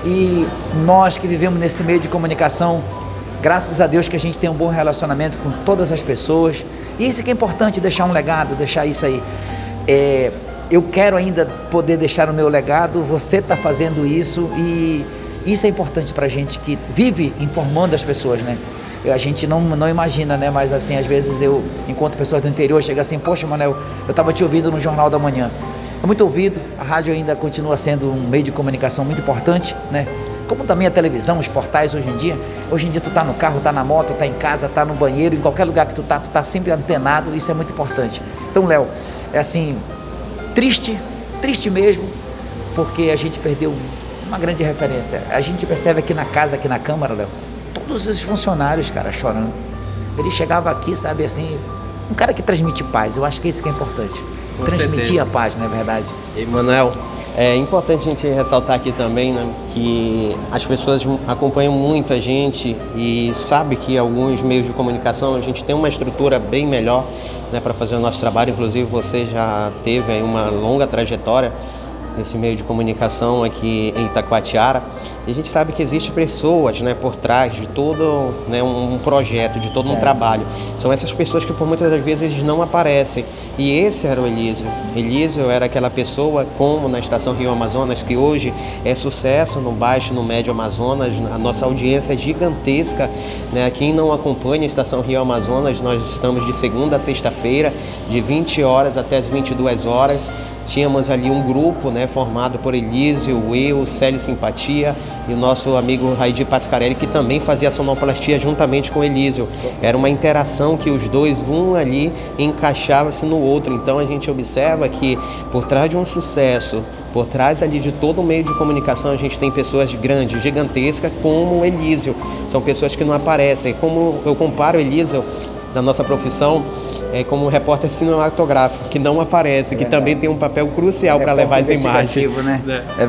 E nós que vivemos nesse meio de comunicação, graças a Deus que a gente tem um bom relacionamento com todas as pessoas. E isso que é importante, deixar um legado, deixar isso aí. Eu quero ainda poder deixar o meu legado, você está fazendo isso e isso é importante para a gente que vive informando as pessoas, né? A gente não imagina, né? Mas assim, às vezes eu encontro pessoas do interior, chega assim, poxa, Manel, eu estava te ouvindo no Jornal da Manhã. É muito ouvido, a rádio ainda continua sendo um meio de comunicação muito importante, né? Como também a televisão, os portais hoje em dia tu tá no carro, tá na moto, tá em casa, tá no banheiro, em qualquer lugar que tu tá sempre antenado, isso é muito importante. Então, Léo, é assim, triste mesmo, porque a gente perdeu uma grande referência. A gente percebe aqui na casa, aqui na Câmara, Léo, todos os funcionários, cara, chorando. Ele chegava aqui, sabe, assim, um cara que transmite paz, eu acho que é isso que é importante. Transmitir a paz, não é verdade? E, Manuel, é importante a gente ressaltar aqui também, né, que as pessoas acompanham muito a gente e sabe que alguns meios de comunicação a gente tem uma estrutura bem melhor, né, para fazer o nosso trabalho. Inclusive você já teve aí uma longa trajetória nesse meio de comunicação aqui em Itacoatiara, e a gente sabe que existem pessoas, né, por trás de todo, né, um projeto, de todo um trabalho. São essas pessoas que por muitas das vezes não aparecem, e esse era o Elísio. Elísio era aquela pessoa, como na Estação Rio Amazonas, que hoje é sucesso no Baixo e no Médio Amazonas. A nossa audiência é gigantesca, né? Quem não acompanha a Estação Rio Amazonas, nós estamos de segunda a sexta-feira, de 20 horas até as 22 horas. Tínhamos ali um grupo, né, formado por Elísio, eu, Célio Simpatia e o nosso amigo Raidi Pascarelli, que também fazia a sonoplastia juntamente com Elísio. Era uma interação que os dois, um ali, encaixava-se no outro. Então a gente observa que por trás de um sucesso, por trás ali de todo o meio de comunicação, a gente tem pessoas grandes, gigantescas, como o Elísio. São pessoas que não aparecem. Como eu comparo o Elísio, da nossa profissão, como repórter cinematográfico, que não aparece, que também tem um papel crucial para levar as imagens. Né? É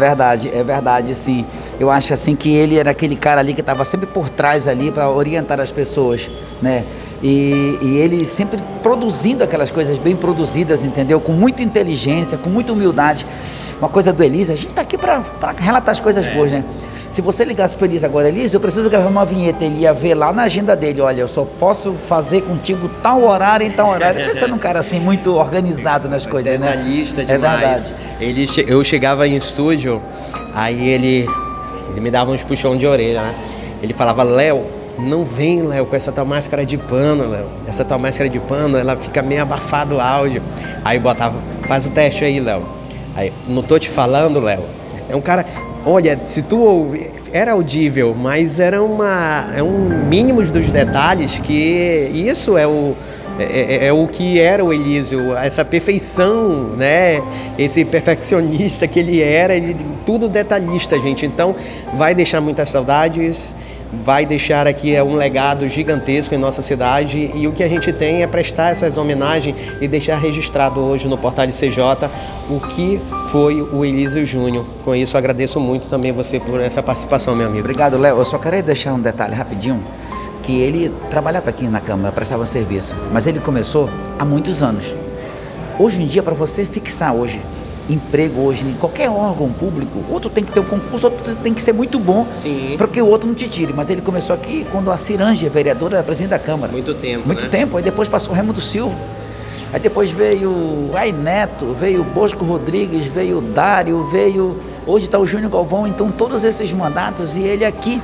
verdade, sim. Eu acho assim que ele era aquele cara ali que estava sempre por trás ali para orientar as pessoas, né? E ele sempre produzindo aquelas coisas bem produzidas, entendeu? Com muita inteligência, com muita humildade. Uma coisa do Elísio, a gente está aqui para relatar as coisas boas, né? Se você ligasse para o Elísio agora, Elísio, eu preciso gravar uma vinheta, ele ia ver lá na agenda dele, olha, eu só posso fazer contigo tal horário em tal horário. Pensa num cara assim, muito organizado nas coisas, né? Detalhista É demais. verdade. Eu chegava em estúdio, aí ele me dava uns puxão de orelha, né? Ele falava, Léo, não vem, Léo, com essa tua máscara de pano, Léo. Essa tua máscara de pano, ela fica meio abafado o áudio. Aí botava, faz o teste aí, Léo. Aí, não tô te falando, Léo. É um cara, olha, se tu ouvir, era audível, mas era um mínimo dos detalhes que isso é o que era o Elísio, essa perfeição, né? Esse perfeccionista que ele era, tudo detalhista, gente. Então, vai deixar muitas saudades, vai deixar aqui um legado gigantesco em nossa cidade, e o que a gente tem é prestar essas homenagens e deixar registrado hoje no Portal CJ o que foi o Elísio Júnior. Com isso, agradeço muito também você por essa participação, meu amigo. Obrigado, Léo. Eu só queria deixar um detalhe rapidinho, que ele trabalhava aqui na Câmara, prestava um serviço, mas ele começou há muitos anos. Hoje em dia, para você fixar hoje emprego hoje em qualquer órgão público, outro tem que ter um concurso, outro tem que ser muito bom, para que o outro não te tire. Mas ele começou aqui quando a Cirange, vereadora, era presidente da Câmara. Muito tempo, Muito né? tempo. Aí depois passou o Raimundo Silva. Aí depois veio o Neto, veio o Bosco Rodrigues, veio o Dário, veio... Hoje está o Júnior Galvão. Então todos esses mandatos, e ele aqui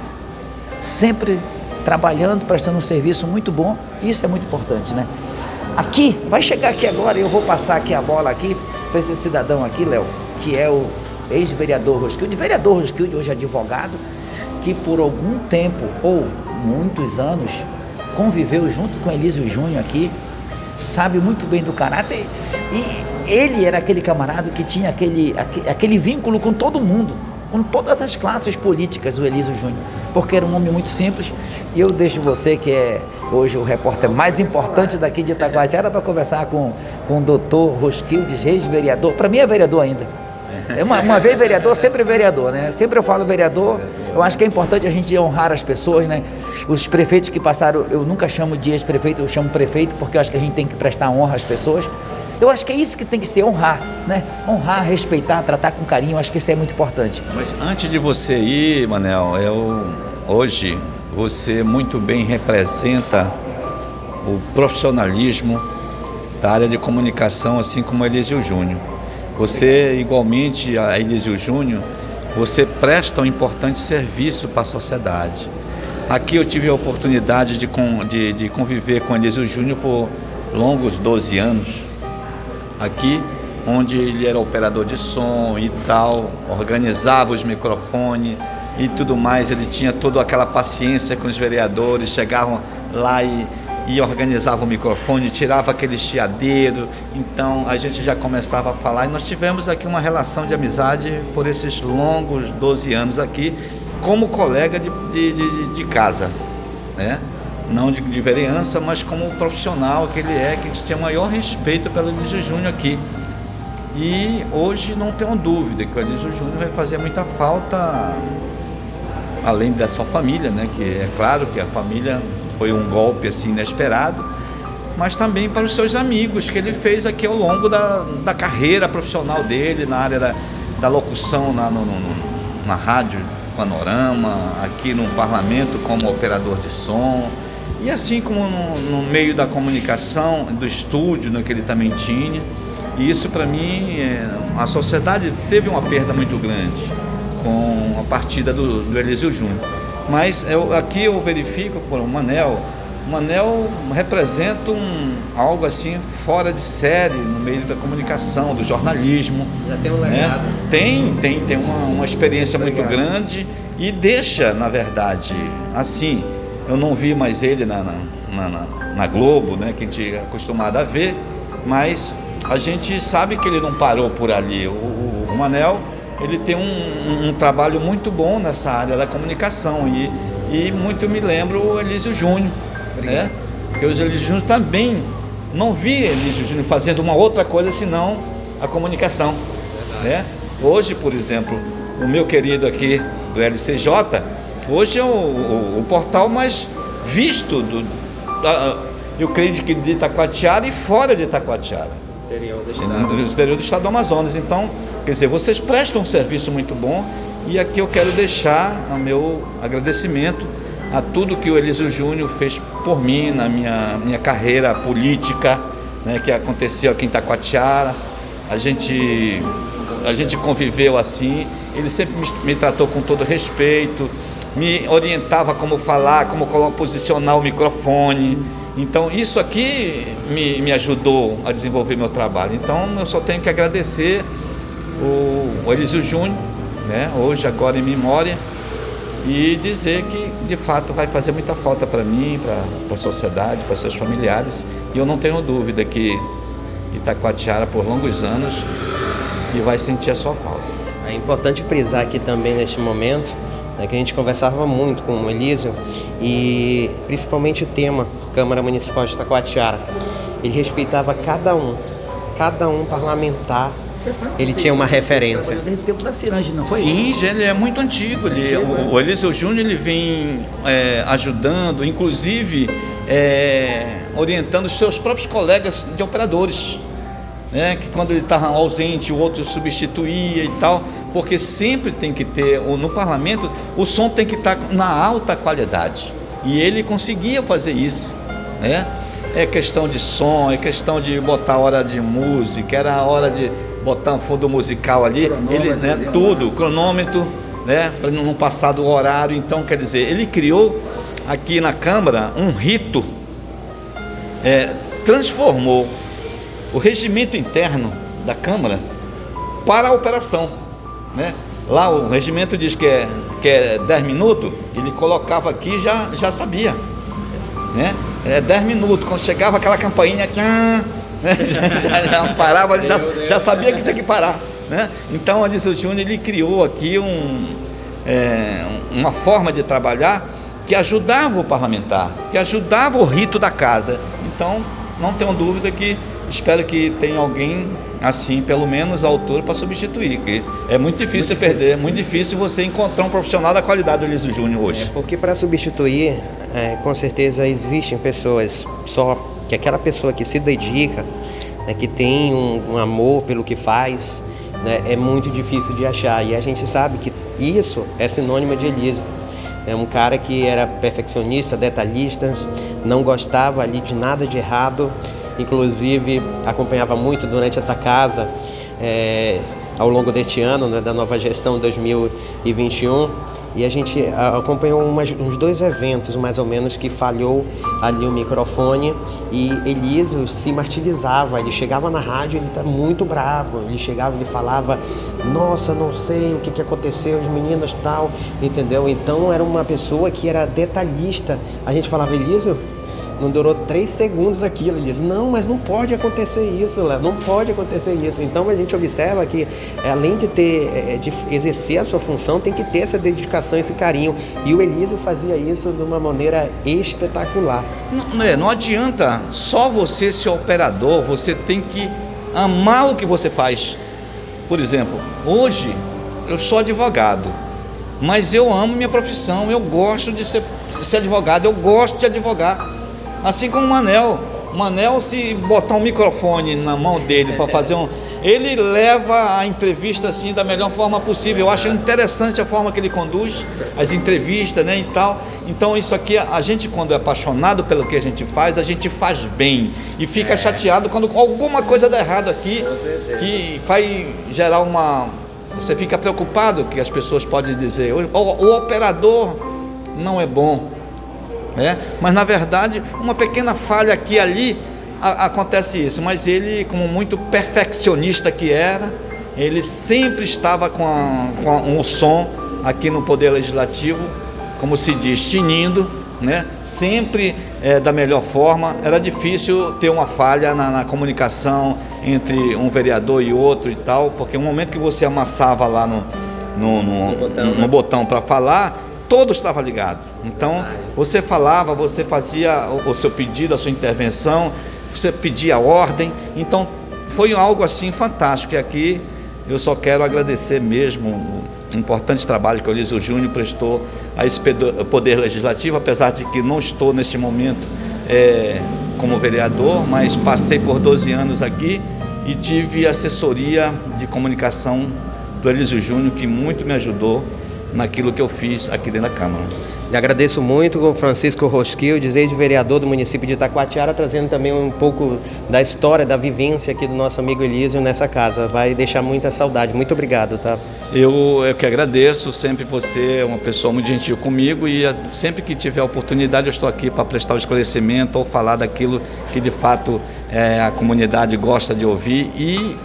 sempre trabalhando, prestando um serviço muito bom. Isso é muito importante, né? Aqui, vai chegar aqui agora, eu vou passar aqui a bola aqui para esse cidadão aqui, Léo, que é o ex-vereador Roskilde, vereador Roskilde, hoje advogado, que por algum tempo, ou muitos anos, conviveu junto com Elísio Júnior aqui, sabe muito bem do caráter, e ele era aquele camarada que tinha aquele vínculo com todo mundo, com todas as classes políticas, o Elísio Júnior, porque era um homem muito simples. E eu deixo você, que é hoje o repórter mais importante daqui de Itacoatiara, para conversar com o doutor Roskilde, ex-vereador. Para mim é vereador ainda. Uma vez vereador, sempre vereador, né? Sempre eu falo vereador. Eu acho que é importante a gente honrar as pessoas, né? Os prefeitos que passaram, eu nunca chamo de ex-prefeito, eu chamo prefeito, porque eu acho que a gente tem que prestar honra às pessoas. Eu acho que é isso que tem que ser, honrar, né? Honrar, respeitar, tratar com carinho, eu acho que isso é muito importante. Mas antes de você ir, Manel, hoje você muito bem representa o profissionalismo da área de comunicação, assim como Elísio Júnior. Você, igualmente a Elísio Júnior, você presta um importante serviço para a sociedade. Aqui eu tive a oportunidade de conviver com Elísio Júnior por longos 12 anos. Aqui, onde ele era operador de som e tal, organizava os microfones e tudo mais. Ele tinha toda aquela paciência com os vereadores, chegavam lá e organizava o microfone, tirava aquele chiadeiro. Então a gente já começava a falar, e nós tivemos aqui uma relação de amizade por esses longos 12 anos aqui, como colega de casa, né? Não de vereança, mas como profissional que ele é, que a gente tinha maior respeito pelo Elísio Júnior aqui. E hoje não tenho dúvida que o Elísio Júnior vai fazer muita falta, além da sua família, né? Que é claro que a família foi um golpe assim inesperado, mas também para os seus amigos que ele fez aqui ao longo da carreira profissional dele, na área da locução na Rádio Panorama, aqui no Parlamento como operador de som, e assim como no meio da comunicação, do estúdio, né, que ele também tinha. E isso, para mim, a sociedade teve uma perda muito grande com a partida do Elísio Júnior. Mas aqui eu verifico por o Manel representa algo assim fora de série no meio da comunicação, do jornalismo. Já tem um legado. Né? Tem uma experiência muito grande e deixa, na verdade, assim, eu não vi mais ele na Globo, né, que a gente é acostumado a ver, mas a gente sabe que ele não parou por ali. O Manel, ele tem um trabalho muito bom nessa área da comunicação e muito me lembro o Elísio Júnior, né? Porque o Elísio Júnior também, não vi Elísio Júnior fazendo uma outra coisa senão a comunicação, né? Hoje, por exemplo, o meu querido aqui do LCJ, hoje é o portal mais visto eu creio que de Itacoatiara e fora de Itacoatiara, no interior do estado do Amazonas. Então, quer dizer, vocês prestam um serviço muito bom E aqui eu quero deixar o meu agradecimento a tudo que o Elísio Júnior fez por mim na minha carreira política, né, que aconteceu aqui em Itacoatiara. A gente conviveu assim, ele sempre me tratou com todo respeito, me orientava como falar, como posicionar o microfone. Então isso aqui me ajudou a desenvolver meu trabalho. Então eu só tenho que agradecer o Elísio Júnior, né, hoje, agora em memória, e dizer que de fato vai fazer muita falta para mim, para a sociedade, para seus familiares, e eu não tenho dúvida que Itacoatiara por longos anos e vai sentir a sua falta. É importante frisar aqui também neste momento, né, que a gente conversava muito com o Elísio, e principalmente o tema Câmara Municipal de Itacoatiara. Ele respeitava cada um parlamentar. Ele tinha uma referência. Desde o tempo da Cirange, não foi? Sim, ele é muito antigo. O Elísio Júnior ele vem ajudando, inclusive orientando os seus próprios colegas de operadores, né? Que quando ele estava ausente, o outro substituía e tal, porque sempre tem que ter, no parlamento, o som tem que estar na alta qualidade. E ele conseguia fazer isso, né? É questão de som, é questão de botar a hora de música, era a hora de botar um fundo musical ali, ele, né, tudo, cronômetro, né, para não passar do horário. Então, quer dizer, ele criou aqui na Câmara um rito, transformou o regimento interno da Câmara para a operação, né? Lá o regimento diz que é 10 minutos, ele colocava aqui e já sabia, né? 10 minutos, quando chegava aquela campainha, já parava, ele já sabia que tinha que parar, né? Então o Elísio Júnior ele criou aqui uma forma de trabalhar que ajudava o parlamentar, que ajudava o rito da casa. Então não tenho dúvida que espero que tenha alguém assim, pelo menos à altura, para substituir, que é muito difícil perder, muito difícil você encontrar um profissional da qualidade do Elísio Júnior hoje. Porque para substituir, com certeza existem pessoas, só que aquela pessoa que se dedica, né, que tem um amor pelo que faz, né, é muito difícil de achar. E a gente sabe que isso é sinônimo de Elísio. É um cara que era perfeccionista, detalhista, não gostava ali de nada de errado. Inclusive acompanhava muito durante essa casa, ao longo deste ano, né, da nova gestão 2021, e a gente acompanhou uns 2 eventos mais ou menos que falhou ali o microfone, e Elísio se martirizava. Ele chegava na rádio, ele tá muito bravo, ele chegava, ele falava: nossa, não sei o que aconteceu, os meninos tal, entendeu? Então era uma pessoa que era detalhista. A gente falava: Elísio, não durou 3 segundos aquilo. Ele diz: não, mas não pode acontecer isso, Léo, não pode acontecer isso. Então a gente observa que, além de de exercer a sua função, tem que ter essa dedicação, esse carinho. E o Elísio fazia isso de uma maneira espetacular. Não adianta só você ser operador, você tem que amar o que você faz. Por exemplo, hoje eu sou advogado, mas eu amo minha profissão, eu gosto de ser advogado, eu gosto de advogar. Assim como o Manel. O Manel, se botar um microfone na mão dele para fazer ele leva a entrevista assim da melhor forma possível. Eu acho interessante a forma que ele conduz as entrevistas, né, e tal. Então isso aqui, a gente quando é apaixonado pelo que a gente faz bem. E fica chateado quando alguma coisa dá errado aqui, que vai gerar você fica preocupado, que as pessoas podem dizer: o operador não é bom. Mas na verdade uma pequena falha aqui e ali acontece isso, mas ele, como muito perfeccionista que era, ele sempre estava com o som aqui no Poder Legislativo, como se diz, tinindo, né? Sempre da melhor forma. Era difícil ter uma falha na comunicação entre um vereador e outro e tal, porque no momento que você amassava lá no botão para falar, todo estava ligado. Então você falava, você fazia o seu pedido, a sua intervenção, você pedia ordem. Então foi algo assim fantástico. E aqui eu só quero agradecer mesmo o importante trabalho que o Elísio Júnior prestou a esse Poder Legislativo, apesar de que não estou neste momento como vereador, mas passei por 12 anos aqui e tive assessoria de comunicação do Elísio Júnior, que muito me ajudou naquilo que eu fiz aqui dentro da Câmara. Lhe agradeço muito o Francisco Roskildes, ex-vereador do município de Itacoatiara, trazendo também um pouco da história, da vivência aqui do nosso amigo Elísio nessa casa. Vai deixar muita saudade. Muito obrigado, tá? Eu que agradeço, sempre você é uma pessoa muito gentil comigo e sempre que tiver oportunidade eu estou aqui para prestar o esclarecimento ou falar daquilo que de fato a comunidade gosta de ouvir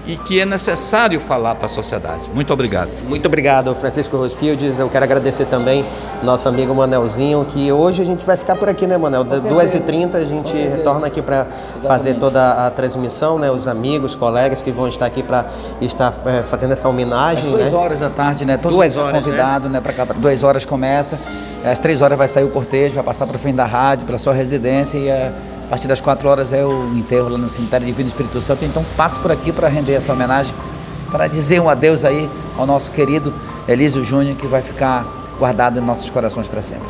e que é necessário falar para a sociedade. Muito obrigado. Muito obrigado, Francisco Roskildes. Eu quero agradecer também nosso amigo Manelzinho, que hoje a gente vai ficar por aqui, né, Manel? 2h30 a gente retorna aqui para fazer toda a transmissão, né? Os amigos, colegas que vão estar aqui para estar fazendo essa homenagem. Às 2 né? horas da tarde, né? Todo 2 mundo horas, convidado, né? Para cá, 2 horas começa, às 3 horas vai sair o cortejo, vai passar para o fim da rádio, para sua residência e a partir das 4 horas é o enterro lá no cemitério Divino Espírito Santo. Então passe por aqui para render essa homenagem, para dizer um adeus aí ao nosso querido Elísio Júnior, que vai ficar guardado em nossos corações para sempre.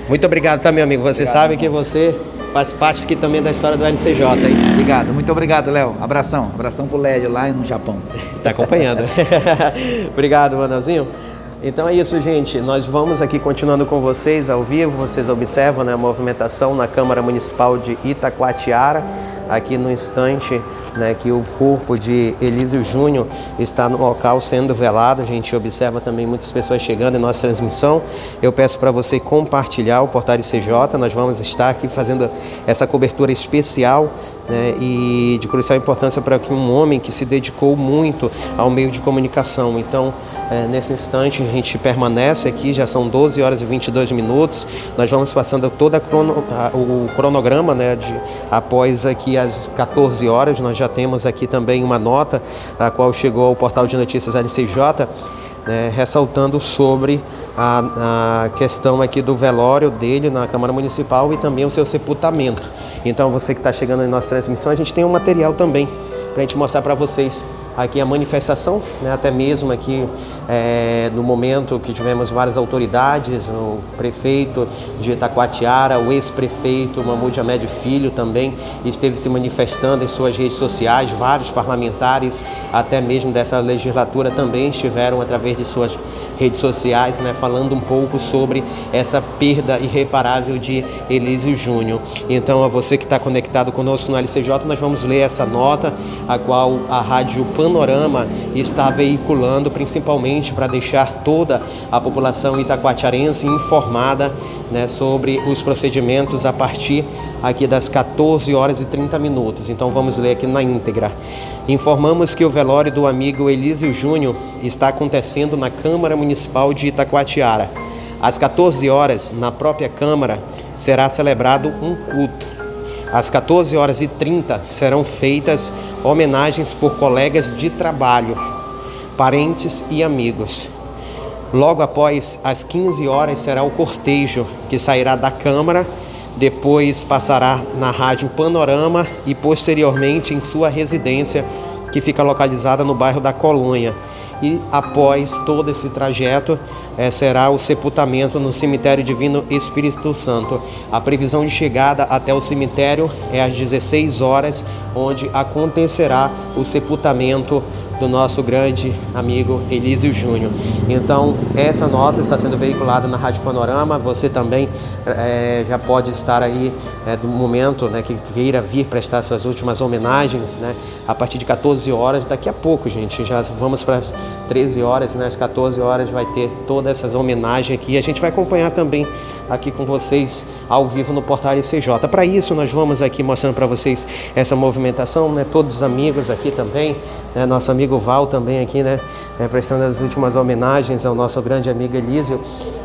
Muito obrigado, tá, meu amigo? Você sabe que você faz parte aqui também da história do LCJ, hein? Obrigado, muito obrigado, Léo. Abração pro Lédio lá no Japão. Tá acompanhando. Obrigado, Manelzinho. Então é isso, gente. Nós vamos aqui continuando com vocês ao vivo. Vocês observam, né, a movimentação na Câmara Municipal de Itacoatiara. Aqui no instante, né, que o corpo de Elísio Júnior está no local sendo velado. A gente observa também muitas pessoas chegando em nossa transmissão. Eu peço para você compartilhar o Portal CJ. Nós vamos estar aqui fazendo essa cobertura especial, né, e de crucial importância para que um homem que se dedicou muito ao meio de comunicação. Então, nesse instante, a gente permanece aqui, já são 12 horas e 22 minutos. Nós vamos passando todo o cronograma, né, após aqui às 14 horas. Nós já temos aqui também uma nota, a qual chegou ao Portal de Notícias LCJ, né, ressaltando sobre a questão aqui do velório dele na Câmara Municipal e também o seu sepultamento. Então, você que está chegando em nossa transmissão, a gente tem um material também para a gente mostrar para vocês aqui a manifestação, né, até mesmo aqui no momento que tivemos várias autoridades, o prefeito de Itacoatiara, o ex-prefeito Mahmoud Ahmed Filho também esteve se manifestando em suas redes sociais, vários parlamentares, até mesmo dessa legislatura também estiveram através de suas redes sociais, né, falando um pouco sobre essa perda irreparável de Elísio Júnior. Então, a você que está conectado conosco no LCJ, nós vamos ler essa nota, a qual a Rádio Panorama está veiculando, principalmente para deixar toda a população itacoatiarense informada, né, sobre os procedimentos a partir aqui das 14 horas e 30 minutos. Então vamos ler aqui na íntegra. Informamos que o velório do amigo Elísio Júnior está acontecendo na Câmara Municipal de Itacoatiara. Às 14 horas, na própria Câmara, será celebrado um culto. Às 14 horas e 30 serão feitas homenagens por colegas de trabalho, parentes e amigos. Logo após, às 15 horas, será o cortejo, que sairá da Câmara, depois passará na Rádio Panorama e posteriormente em sua residência, que fica localizada no bairro da Colônia. E após todo esse trajeto, será o sepultamento no Cemitério Divino Espírito Santo. A previsão de chegada até o cemitério é às 16 horas, onde acontecerá o sepultamento do nosso grande amigo Elísio Júnior. Então, essa nota está sendo veiculada na Rádio Panorama. Você também já pode estar aí do momento, né, que queira vir prestar suas últimas homenagens, né, a partir de 14 horas. Daqui a pouco, gente, já vamos para as 13 horas, né, às 14 horas vai ter todas essas homenagens aqui. A gente vai acompanhar também aqui com vocês ao vivo no Portal CJ. Para isso, nós vamos aqui mostrando para vocês essa movimentação, né, todos os amigos aqui também, né, nosso amigo Val também aqui, né, prestando as últimas homenagens ao nosso grande amigo Elísio.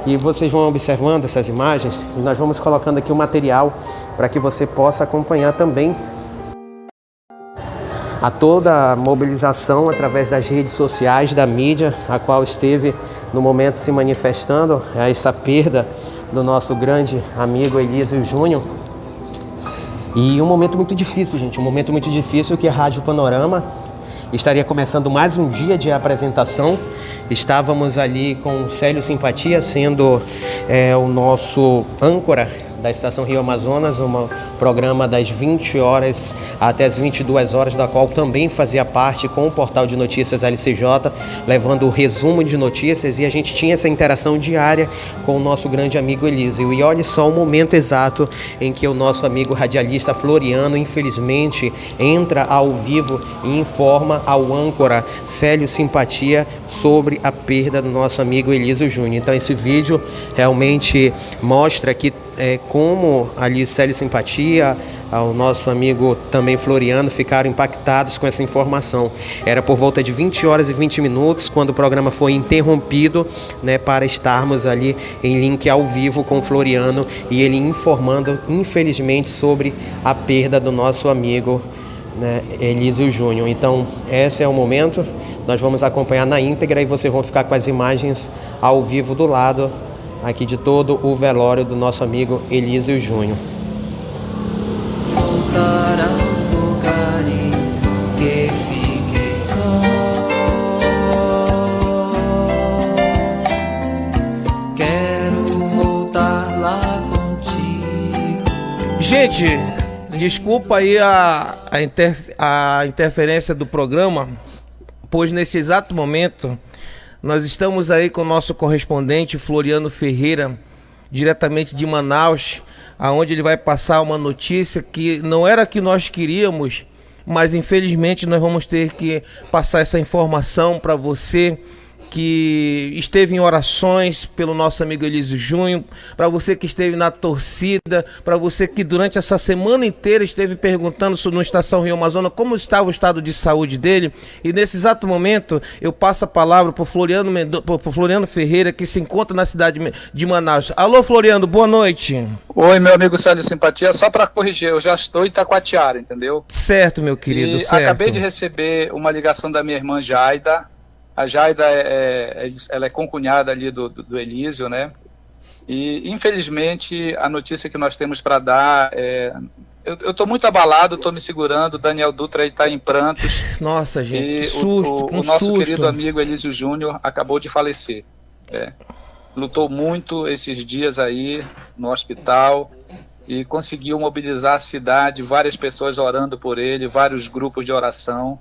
E vocês vão observando essas imagens e nós vamos colocando aqui o material para que você possa acompanhar também a toda a mobilização através das redes sociais, da mídia, a qual esteve no momento se manifestando a essa perda do nosso grande amigo Elísio Júnior. E um momento muito difícil, gente, um momento muito difícil, que a Rádio Panorama estaria começando mais um dia de apresentação. Estávamos ali com o Célio Simpatia sendo o nosso âncora da Estação Rio Amazonas, um programa das 20 horas até as 22 horas, da qual também fazia parte com o portal de notícias LCJ, levando o resumo de notícias, e a gente tinha essa interação diária com o nosso grande amigo Elísio. E olha só o momento exato em que o nosso amigo radialista Floriano, infelizmente, entra ao vivo e informa ao âncora Célio Simpatia sobre a perda do nosso amigo Elísio Júnior. Então esse vídeo realmente mostra que como ali Célio Simpatia, o nosso amigo também Floriano, ficaram impactados com essa informação. Era por volta de 20 horas e 20 minutos quando o programa foi interrompido, né, para estarmos ali em link ao vivo com o Floriano e ele informando, infelizmente, sobre a perda do nosso amigo, né, Elísio Júnior. Então, esse é o momento. Nós vamos acompanhar na íntegra e vocês vão ficar com as imagens ao vivo do lado aqui de todo o velório do nosso amigo Elísio Júnior. Voltar aos lugares que fiquei só. Quero voltar lá contigo. Gente, desculpa aí a interferência do programa, pois nesse exato momento nós estamos aí com o nosso correspondente Floriano Ferreira, diretamente de Manaus, aonde ele vai passar uma notícia que não era a que nós queríamos, mas infelizmente nós vamos ter que passar essa informação para você que esteve em orações pelo nosso amigo Elísio Júnior, para você que esteve na torcida, para você que durante essa semana inteira esteve perguntando no Estação Rio Amazonas como estava o estado de saúde dele. E nesse exato momento eu passo a palavra para o Floriano Ferreira, que se encontra na cidade de Manaus. Alô, Floriano, boa noite. Oi, meu amigo Célio Simpatia, só para corrigir, eu já estou em Itacoatiara, entendeu? Certo, meu querido, certo. Acabei de receber uma ligação da minha irmã Jaida. A Jaida ela é concunhada ali do Elísio, né? E infelizmente a notícia que nós temos para dar eu estou muito abalado, estou me segurando. Daniel Dutra está em prantos. Nossa, gente, e susto, o nosso querido amigo Elísio Júnior acabou de falecer. Lutou muito esses dias aí no hospital e conseguiu mobilizar a cidade, várias pessoas orando por ele, vários grupos de oração.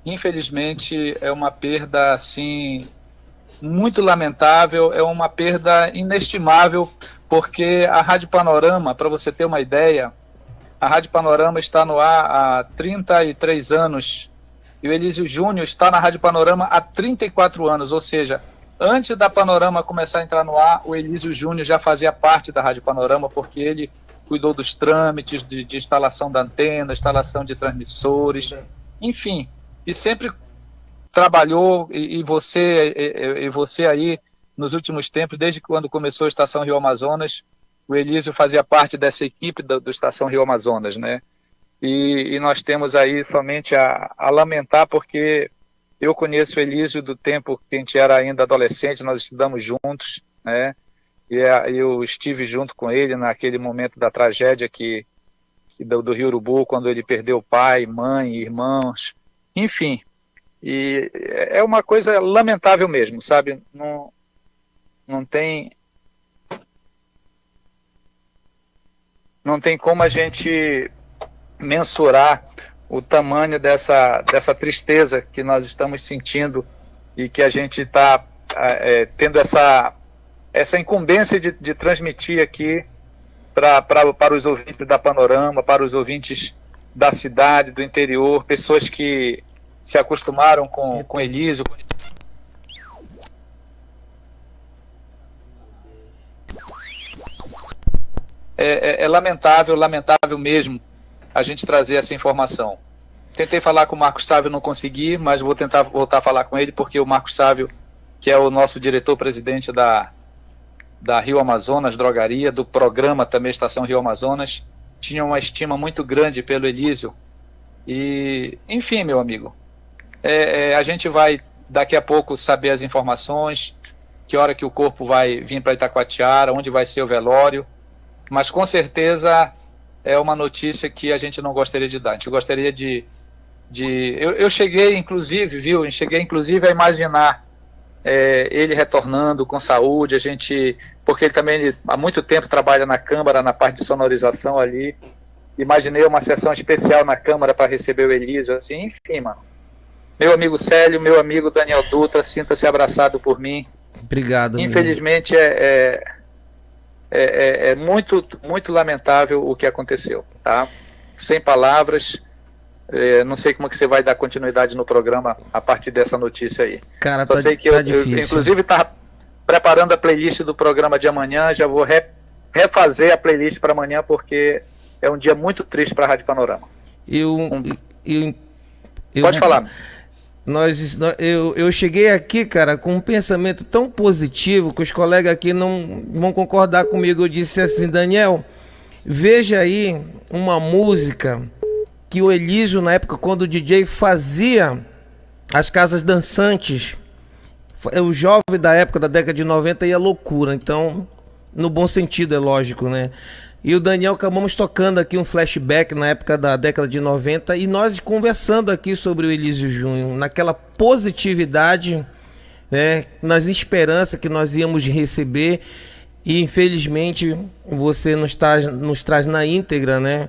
Infelizmente é uma perda assim muito lamentável, é uma perda inestimável, porque a Rádio Panorama, para você ter uma ideia, a Rádio Panorama está no ar há 33 anos e o Elísio Júnior está na Rádio Panorama há 34 anos, ou seja, antes da Panorama começar a entrar no ar, o Elísio Júnior já fazia parte da Rádio Panorama, porque ele cuidou dos trâmites de instalação da antena, instalação de transmissores, enfim. E sempre trabalhou, e você aí, nos últimos tempos, desde quando começou a Estação Rio Amazonas, o Elísio fazia parte dessa equipe do Estação Rio Amazonas, né? E nós temos aí somente a lamentar, porque eu conheço o Elísio do tempo que a gente era ainda adolescente, nós estudamos juntos, né? E eu estive junto com ele naquele momento da tragédia do Rio Urubu, quando ele perdeu pai, mãe, irmãos. Enfim, e é uma coisa lamentável mesmo, sabe? Não tem como a gente mensurar o tamanho dessa tristeza que nós estamos sentindo e que a gente está tendo essa incumbência de transmitir aqui para os ouvintes da Panorama, para os ouvintes da cidade, do interior, pessoas que se acostumaram com Elísio. É lamentável mesmo a gente trazer essa informação. Tentei falar com o Marcos Sávio, não consegui, mas vou tentar voltar a falar com ele, porque o Marcos Sávio, que é o nosso diretor-presidente da Rio Amazonas Drogaria, do programa também Estação Rio Amazonas, tinha uma estima muito grande pelo Elísio. E, enfim, meu amigo, a gente vai daqui a pouco saber as informações, que hora que o corpo vai vir para Itacoatiara, onde vai ser o velório, mas com certeza é uma notícia que a gente não gostaria de dar. A gente gostaria eu cheguei inclusive a imaginar ele retornando com saúde, porque ele também há muito tempo trabalha na Câmara, na parte de sonorização ali. Imaginei uma sessão especial na Câmara para receber o Elísio, assim, enfim, mano. Meu amigo Célio, meu amigo Daniel Dutra, sinta-se abraçado por mim. Obrigado. Infelizmente é muito, muito lamentável o que aconteceu, tá? Sem palavras. Não sei como que você vai dar continuidade no programa a partir dessa notícia aí. Cara, só sei que eu inclusive estava preparando a playlist do programa de amanhã, já vou refazer a playlist para amanhã, porque é um dia muito triste para a Rádio Panorama. Pode falar. Eu cheguei aqui, cara, com um pensamento tão positivo que os colegas aqui não vão concordar comigo. Eu disse assim: Daniel, veja aí uma música que o Elísio, na época, quando o DJ fazia as casas dançantes, o jovem da época, da década de 90, ia loucura. Então, no bom sentido, é lógico, né? E o Daniel, acabamos tocando aqui um flashback na época da década de 90 e nós conversando aqui sobre o Elísio Júnior, naquela positividade, né, nas esperanças que nós íamos receber. E infelizmente você nos traz na íntegra, né,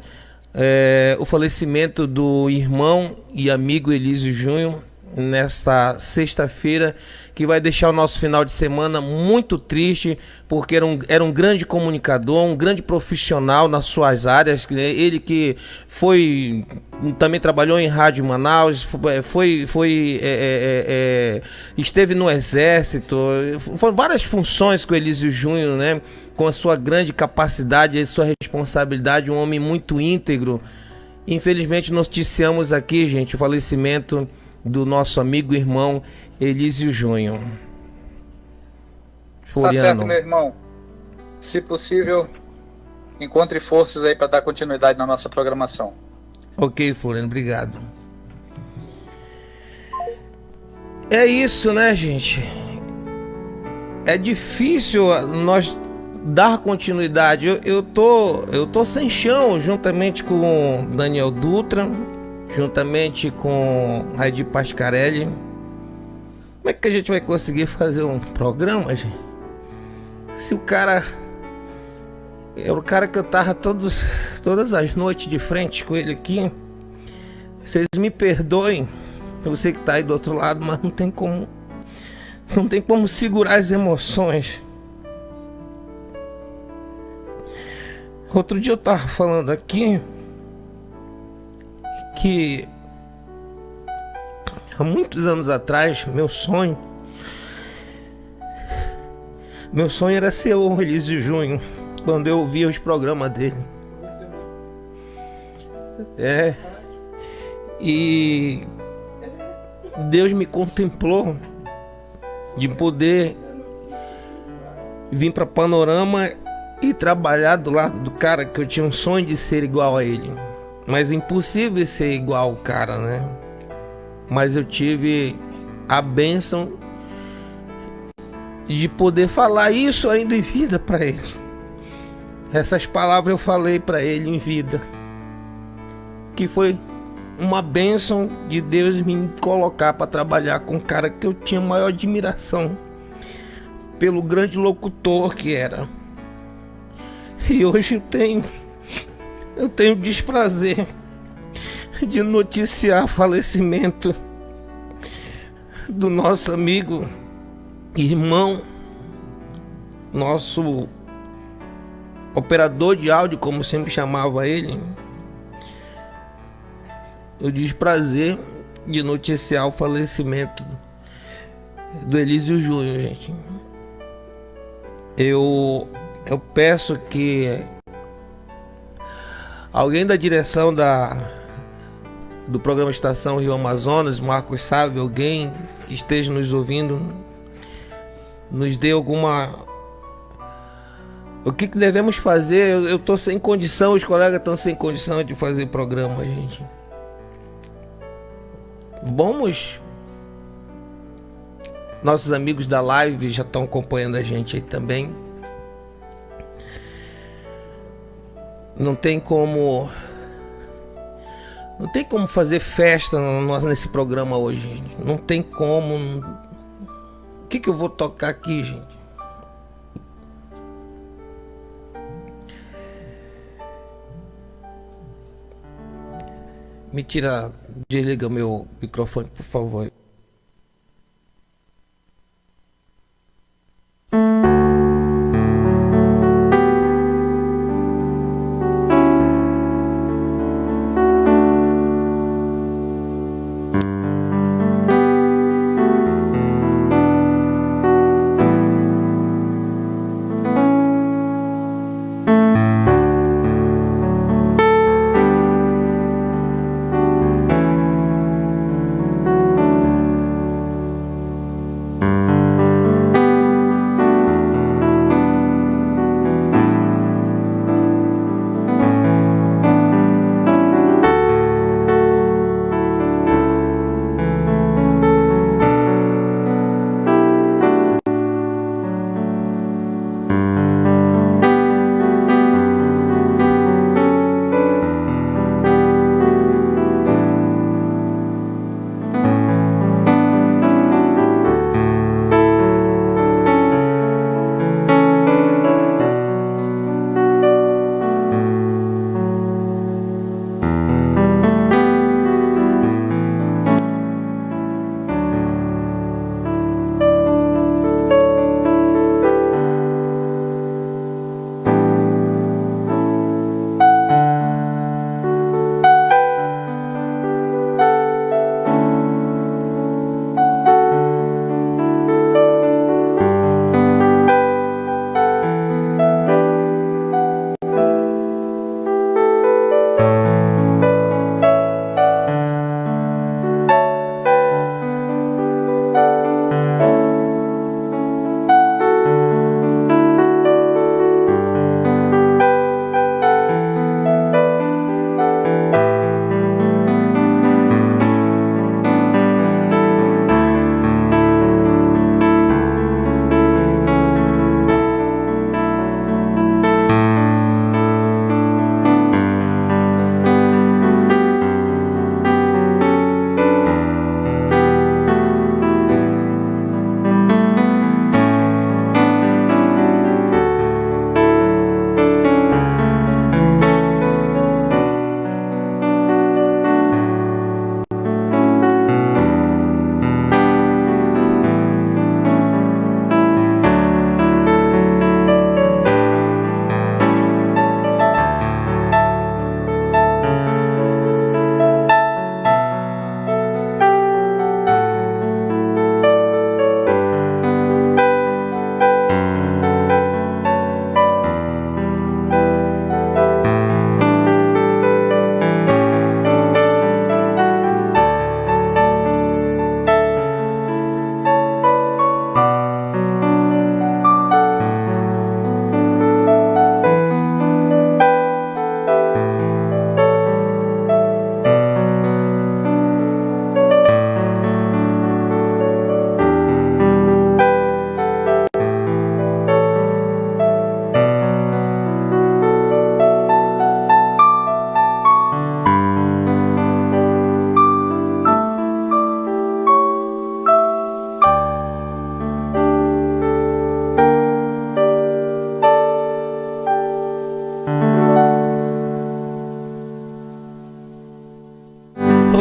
o falecimento do irmão e amigo Elísio Júnior nesta sexta-feira, que vai deixar o nosso final de semana muito triste, porque era um grande comunicador, um grande profissional nas suas áreas. Ele que também trabalhou em rádio em Manaus, esteve no exército, foram várias funções com o Elísio Júnior, né? Com a sua grande capacidade e sua responsabilidade, um homem muito íntegro. Infelizmente noticiamos aqui, gente, o falecimento do nosso amigo e irmão Elísio Júnior. Tá certo, meu irmão. Se possível, encontre forças aí para dar continuidade na nossa programação. Ok, Floriano, obrigado. É isso, né, gente? É difícil nós dar continuidade. Eu tô sem chão, juntamente com Daniel Dutra, juntamente com Raidi Pascarelli. Como é que a gente vai conseguir fazer um programa, gente? Se o cara... É o cara que eu tava todas as noites de frente com ele aqui. Vocês me perdoem, eu sei que tá aí do outro lado, mas não tem como segurar as emoções. Outro dia eu tava falando aqui que há muitos anos atrás, meu sonho era ser o Elísio Júnior, quando eu ouvia os programas dele. E Deus me contemplou de poder vir para Panorama e trabalhar do lado do cara que eu tinha um sonho de ser igual a ele. Mas é impossível ser igual ao cara, né? Mas eu tive a bênção de poder falar isso ainda em vida para ele. Essas palavras eu falei para ele em vida, que foi uma bênção de Deus me colocar para trabalhar com um cara que eu tinha maior admiração pelo grande locutor que era. E hoje eu tenho desprazer de noticiar o falecimento do nosso amigo, irmão, nosso operador de áudio, como sempre chamava ele. Eu desprazer de noticiar o falecimento do Elísio Júnior, gente. Eu peço que alguém da direção do programa Estação Rio Amazonas, Marcos sabe, alguém que esteja nos ouvindo, nos dê alguma... O que devemos fazer? Eu estou sem condição, os colegas estão sem condição de fazer programa, gente. Vamos... Nossos amigos da live já estão acompanhando a gente aí também. Não tem como fazer festa nesse programa hoje. Não tem como. que eu vou tocar aqui, gente? Me tira, desliga meu microfone, por favor.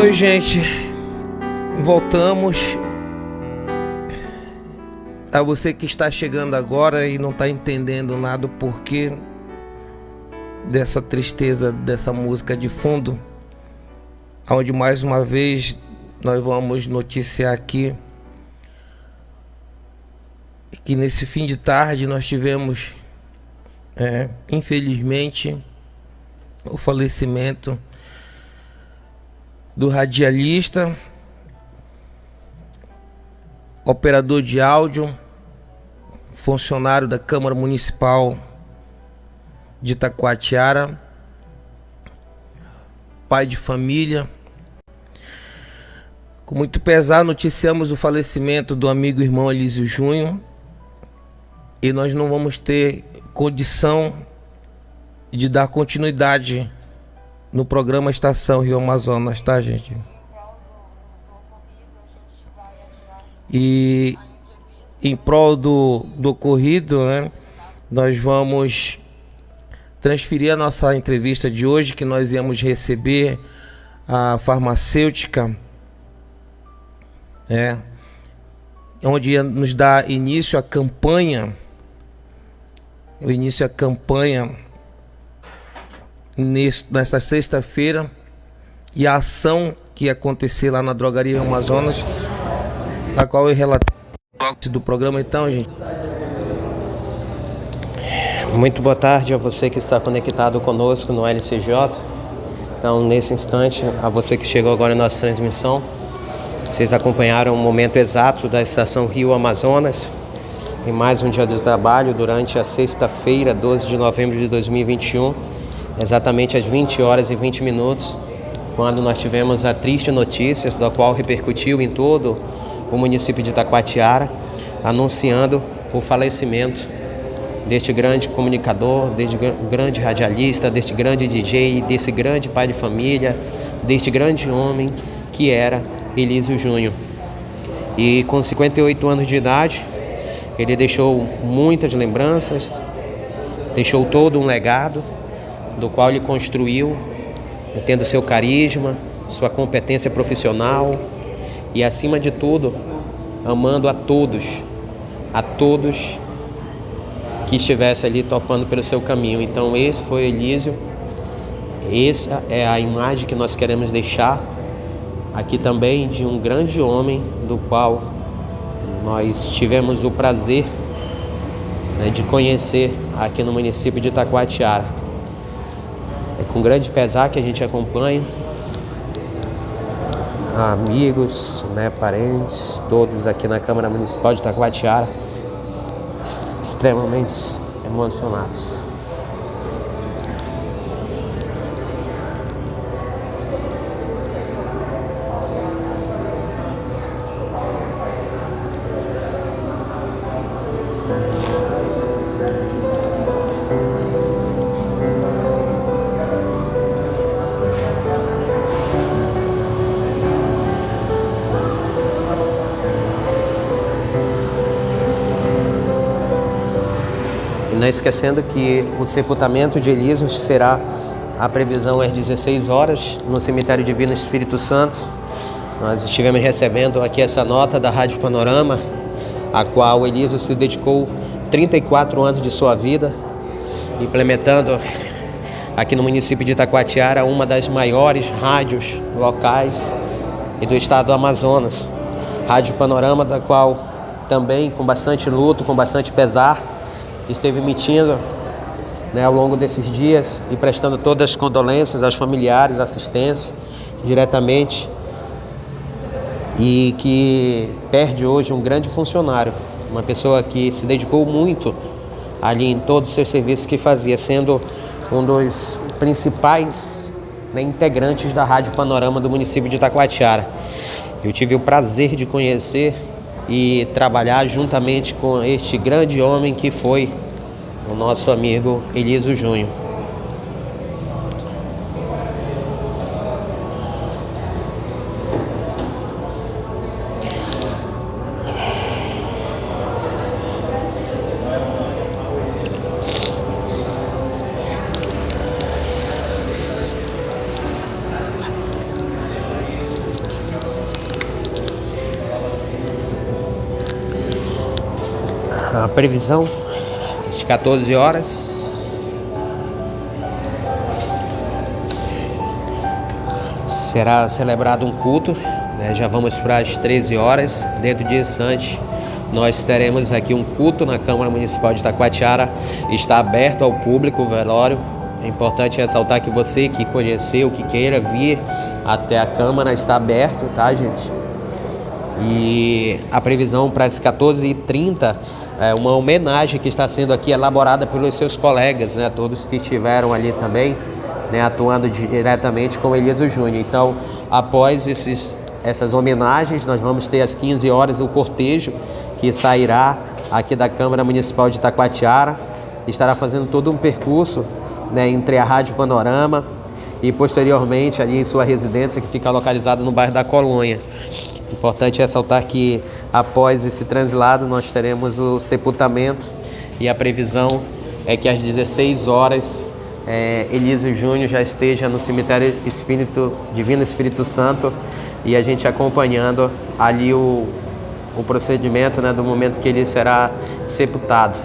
Oi, gente, voltamos. A você que está chegando agora e não está entendendo nada o porquê dessa tristeza dessa música de fundo, onde mais uma vez nós vamos noticiar aqui que nesse fim de tarde nós tivemos, infelizmente, o falecimento do radialista, operador de áudio, funcionário da Câmara Municipal de Itacoatiara, pai de família. Com muito pesar noticiamos o falecimento do amigo e irmão Elísio Júnior, e nós não vamos ter condição de dar continuidade no programa Estação Rio Amazonas, tá, gente? E em prol do ocorrido, né, nós vamos transferir a nossa entrevista de hoje, que nós íamos receber a farmacêutica, onde ia nos dar início à campanha, nesta sexta-feira, e a ação que ia acontecer lá na Drogaria Amazonas, da qual eu relatei do programa. Então, gente, muito boa tarde a você que está conectado conosco no LCJ. Então, nesse instante, a você que chegou agora na nossa transmissão, vocês acompanharam o momento exato da Estação Rio Amazonas, em mais um dia de trabalho, durante a sexta-feira, 12 de novembro de 2021, exatamente às 20 horas e 20 minutos, quando nós tivemos a triste notícia, da qual repercutiu em todo o município de Itacoatiara, anunciando o falecimento deste grande comunicador, deste grande radialista, deste grande DJ, desse grande pai de família, deste grande homem que era Elísio Júnior. E com 58 anos de idade, ele deixou muitas lembranças, deixou todo um legado, do qual ele construiu, tendo seu carisma, sua competência profissional e, acima de tudo, amando a todos que estivesse ali topando pelo seu caminho. Então esse foi Elísio, essa é a imagem que nós queremos deixar aqui também de um grande homem, do qual nós tivemos o prazer, de conhecer aqui no município de Itacoatiara. É com grande pesar que a gente acompanha amigos, parentes, todos aqui na Câmara Municipal de Itacoatiara, extremamente emocionados. Não esquecendo que o sepultamento de Elísio será, a previsão às 16 horas, no Cemitério Divino Espírito Santo. Nós estivemos recebendo aqui essa nota da Rádio Panorama, a qual Elísio se dedicou 34 anos de sua vida, implementando aqui no município de Itacoatiara uma das maiores rádios locais e do estado do Amazonas. Rádio Panorama, da qual também, com bastante luto, com bastante pesar, esteve emitindo, ao longo desses dias e prestando todas as condolências aos familiares, assistência diretamente, e que perde hoje um grande funcionário, uma pessoa que se dedicou muito ali em todos os seus serviços que fazia, sendo um dos principais integrantes da Rádio Panorama do município de Itacoatiara. Eu tive o prazer de conhecer e trabalhar juntamente com este grande homem que foi o nosso amigo Elísio Júnior. A previsão, às 14 horas, será celebrado um culto, já vamos para as 13 horas, dentro de instante nós teremos aqui um culto na Câmara Municipal de Itacoatiara, está aberto ao público o velório. É importante ressaltar que você que conheceu, que queira vir até a Câmara, está aberto, tá, gente? E a previsão para as 14h30 é uma homenagem que está sendo aqui elaborada pelos seus colegas, todos que estiveram ali também, atuando diretamente com Elísio Júnior. Então, após essas homenagens, nós vamos ter às 15 horas o cortejo que sairá aqui da Câmara Municipal de Itacoatiara, estará fazendo todo um percurso, entre a Rádio Panorama e posteriormente ali em sua residência, que fica localizada no bairro da Colônia. Importante ressaltar que após esse translado nós teremos o sepultamento e a previsão é que às 16 horas Elísio Júnior já esteja no cemitério Divino Espírito Santo e a gente acompanhando ali o procedimento, né, do momento que ele será sepultado.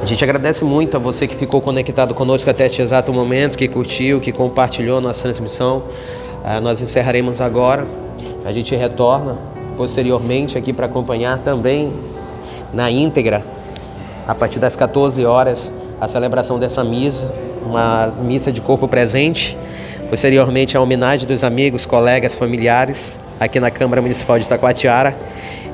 A gente agradece muito a você que ficou conectado conosco até este exato momento, que curtiu, que compartilhou nossa transmissão. Nós encerraremos agora, a gente retorna posteriormente aqui para acompanhar também na íntegra, a partir das 14 horas, a celebração dessa missa, uma missa de corpo presente, posteriormente a homenagem dos amigos, colegas, familiares, aqui na Câmara Municipal de Itacoatiara,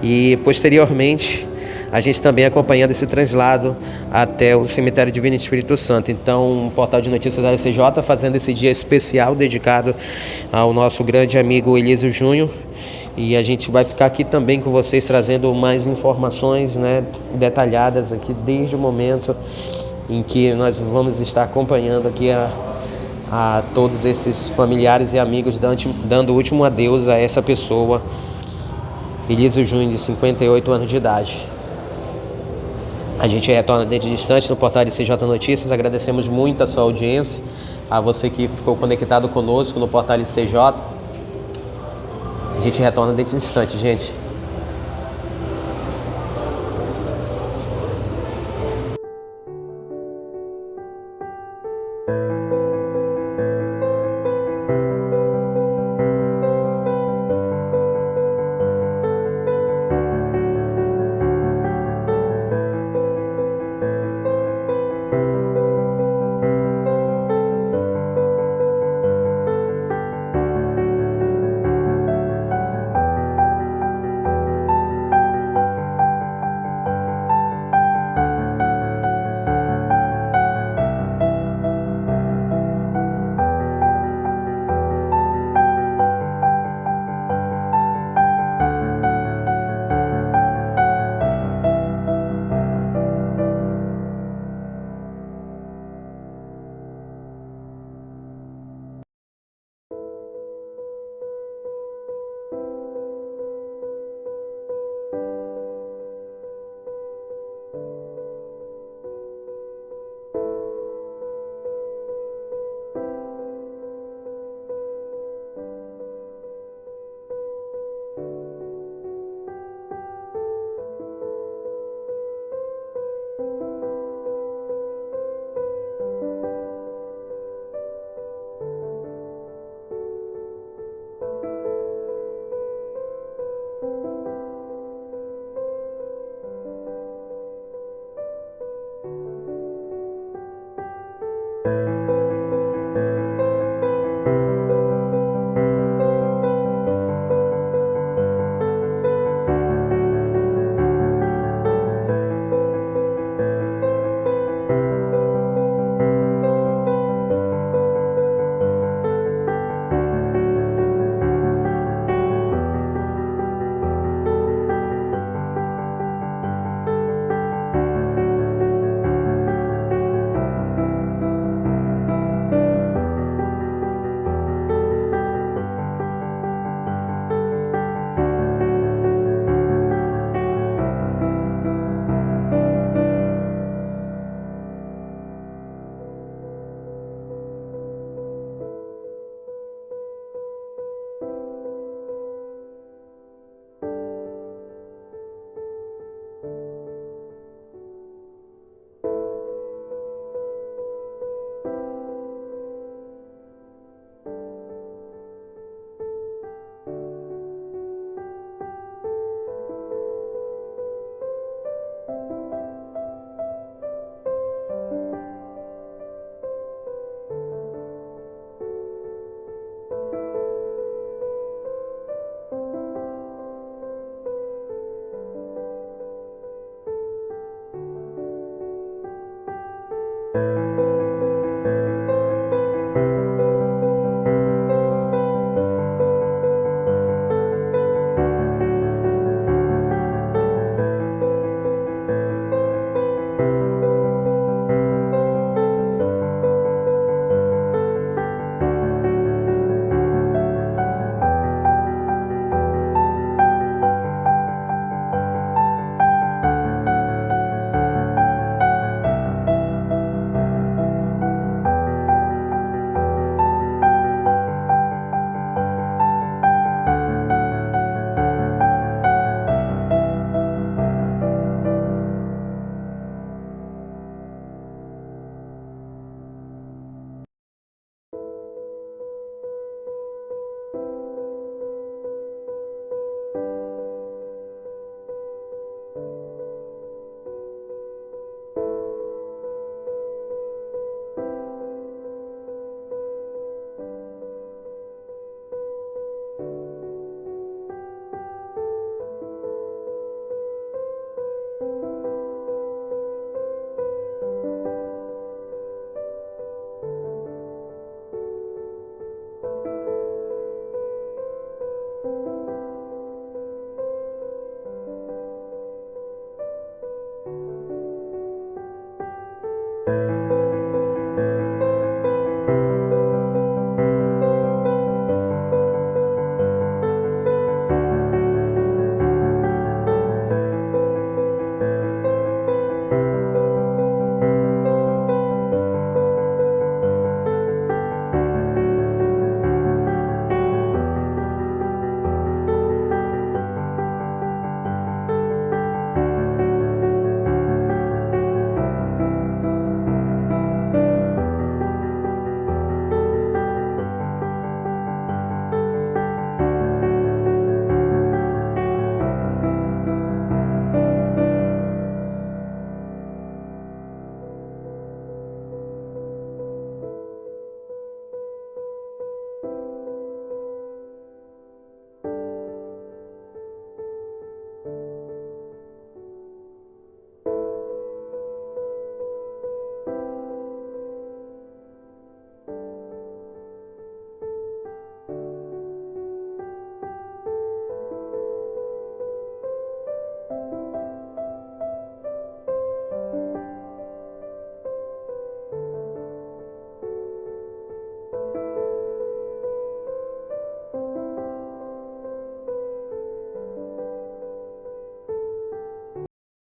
e posteriormente a gente também acompanhando esse translado até o cemitério Divino Espírito Santo. Então, o Portal de Notícias da SCJ fazendo esse dia especial dedicado ao nosso grande amigo Elísio Júnior. E a gente vai ficar aqui também com vocês trazendo mais informações, né, detalhadas aqui desde o momento em que nós vamos estar acompanhando aqui a todos esses familiares e amigos dando o último adeus a essa pessoa, Elísio Júnior, de 58 anos de idade. A gente retorna dentro de instantes no portal de CJ Notícias. Agradecemos muito a sua audiência, a você que ficou conectado conosco no portal de CJ. A gente retorna dentro de instantes, gente.